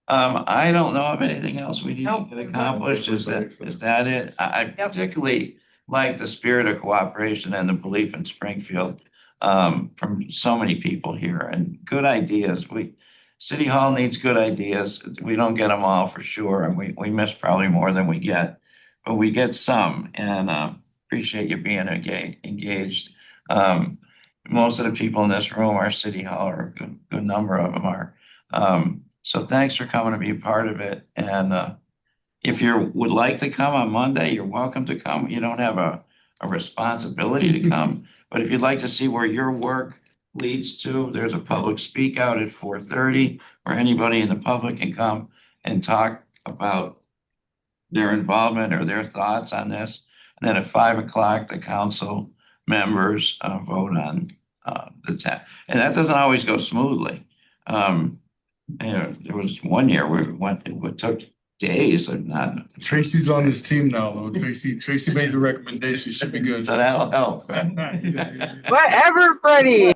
I don't know of anything else we need to get accomplished. Is that it? I particularly like the spirit of cooperation and the belief in Springfield from so many people here, and good ideas. City Hall needs good ideas. We don't get them all for sure, and we miss probably more than we get, but we get some, and appreciate you being engaged. Most of the people in this room are City Hall, or a good number of them are. So thanks for coming to be a part of it. And if you would like to come on Monday, you're welcome to come. You don't have a responsibility to come, but if you'd like to see where your work leads to, there's a public speak out at 4:30 where anybody in the public can come and talk about their involvement or their thoughts on this. And then at 5 o'clock, the council members vote on the town. And that doesn't always go smoothly. There was 1 year where it took days, if not. Tracy's on this team now, though. Tracy made the recommendation. Should be good. So that'll help. Whatever, Freddie.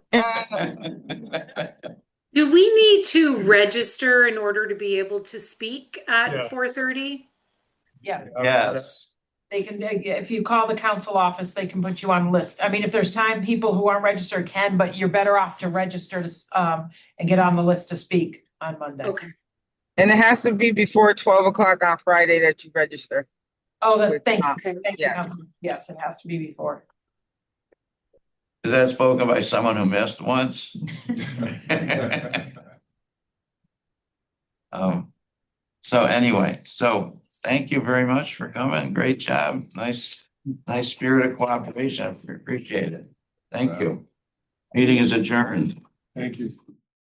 Do we need to register in order to be able to speak at Yeah. 4:30? Yeah. Yes. They can, if you call the council office, they can put you on a list. I mean, if there's time, people who aren't registered can, but you're better off to register to, and get on the list to speak on Monday. Okay. And it has to be before 12 o'clock on Friday that you register. Oh, thank you. Okay. Thank you. Yeah. Councilman. Yes, it has to be before. Is that spoken by someone who missed once? So anyway, thank you very much for coming. Great job. Nice spirit of cooperation. I appreciate it. Thank you. Meeting is adjourned. Thank you.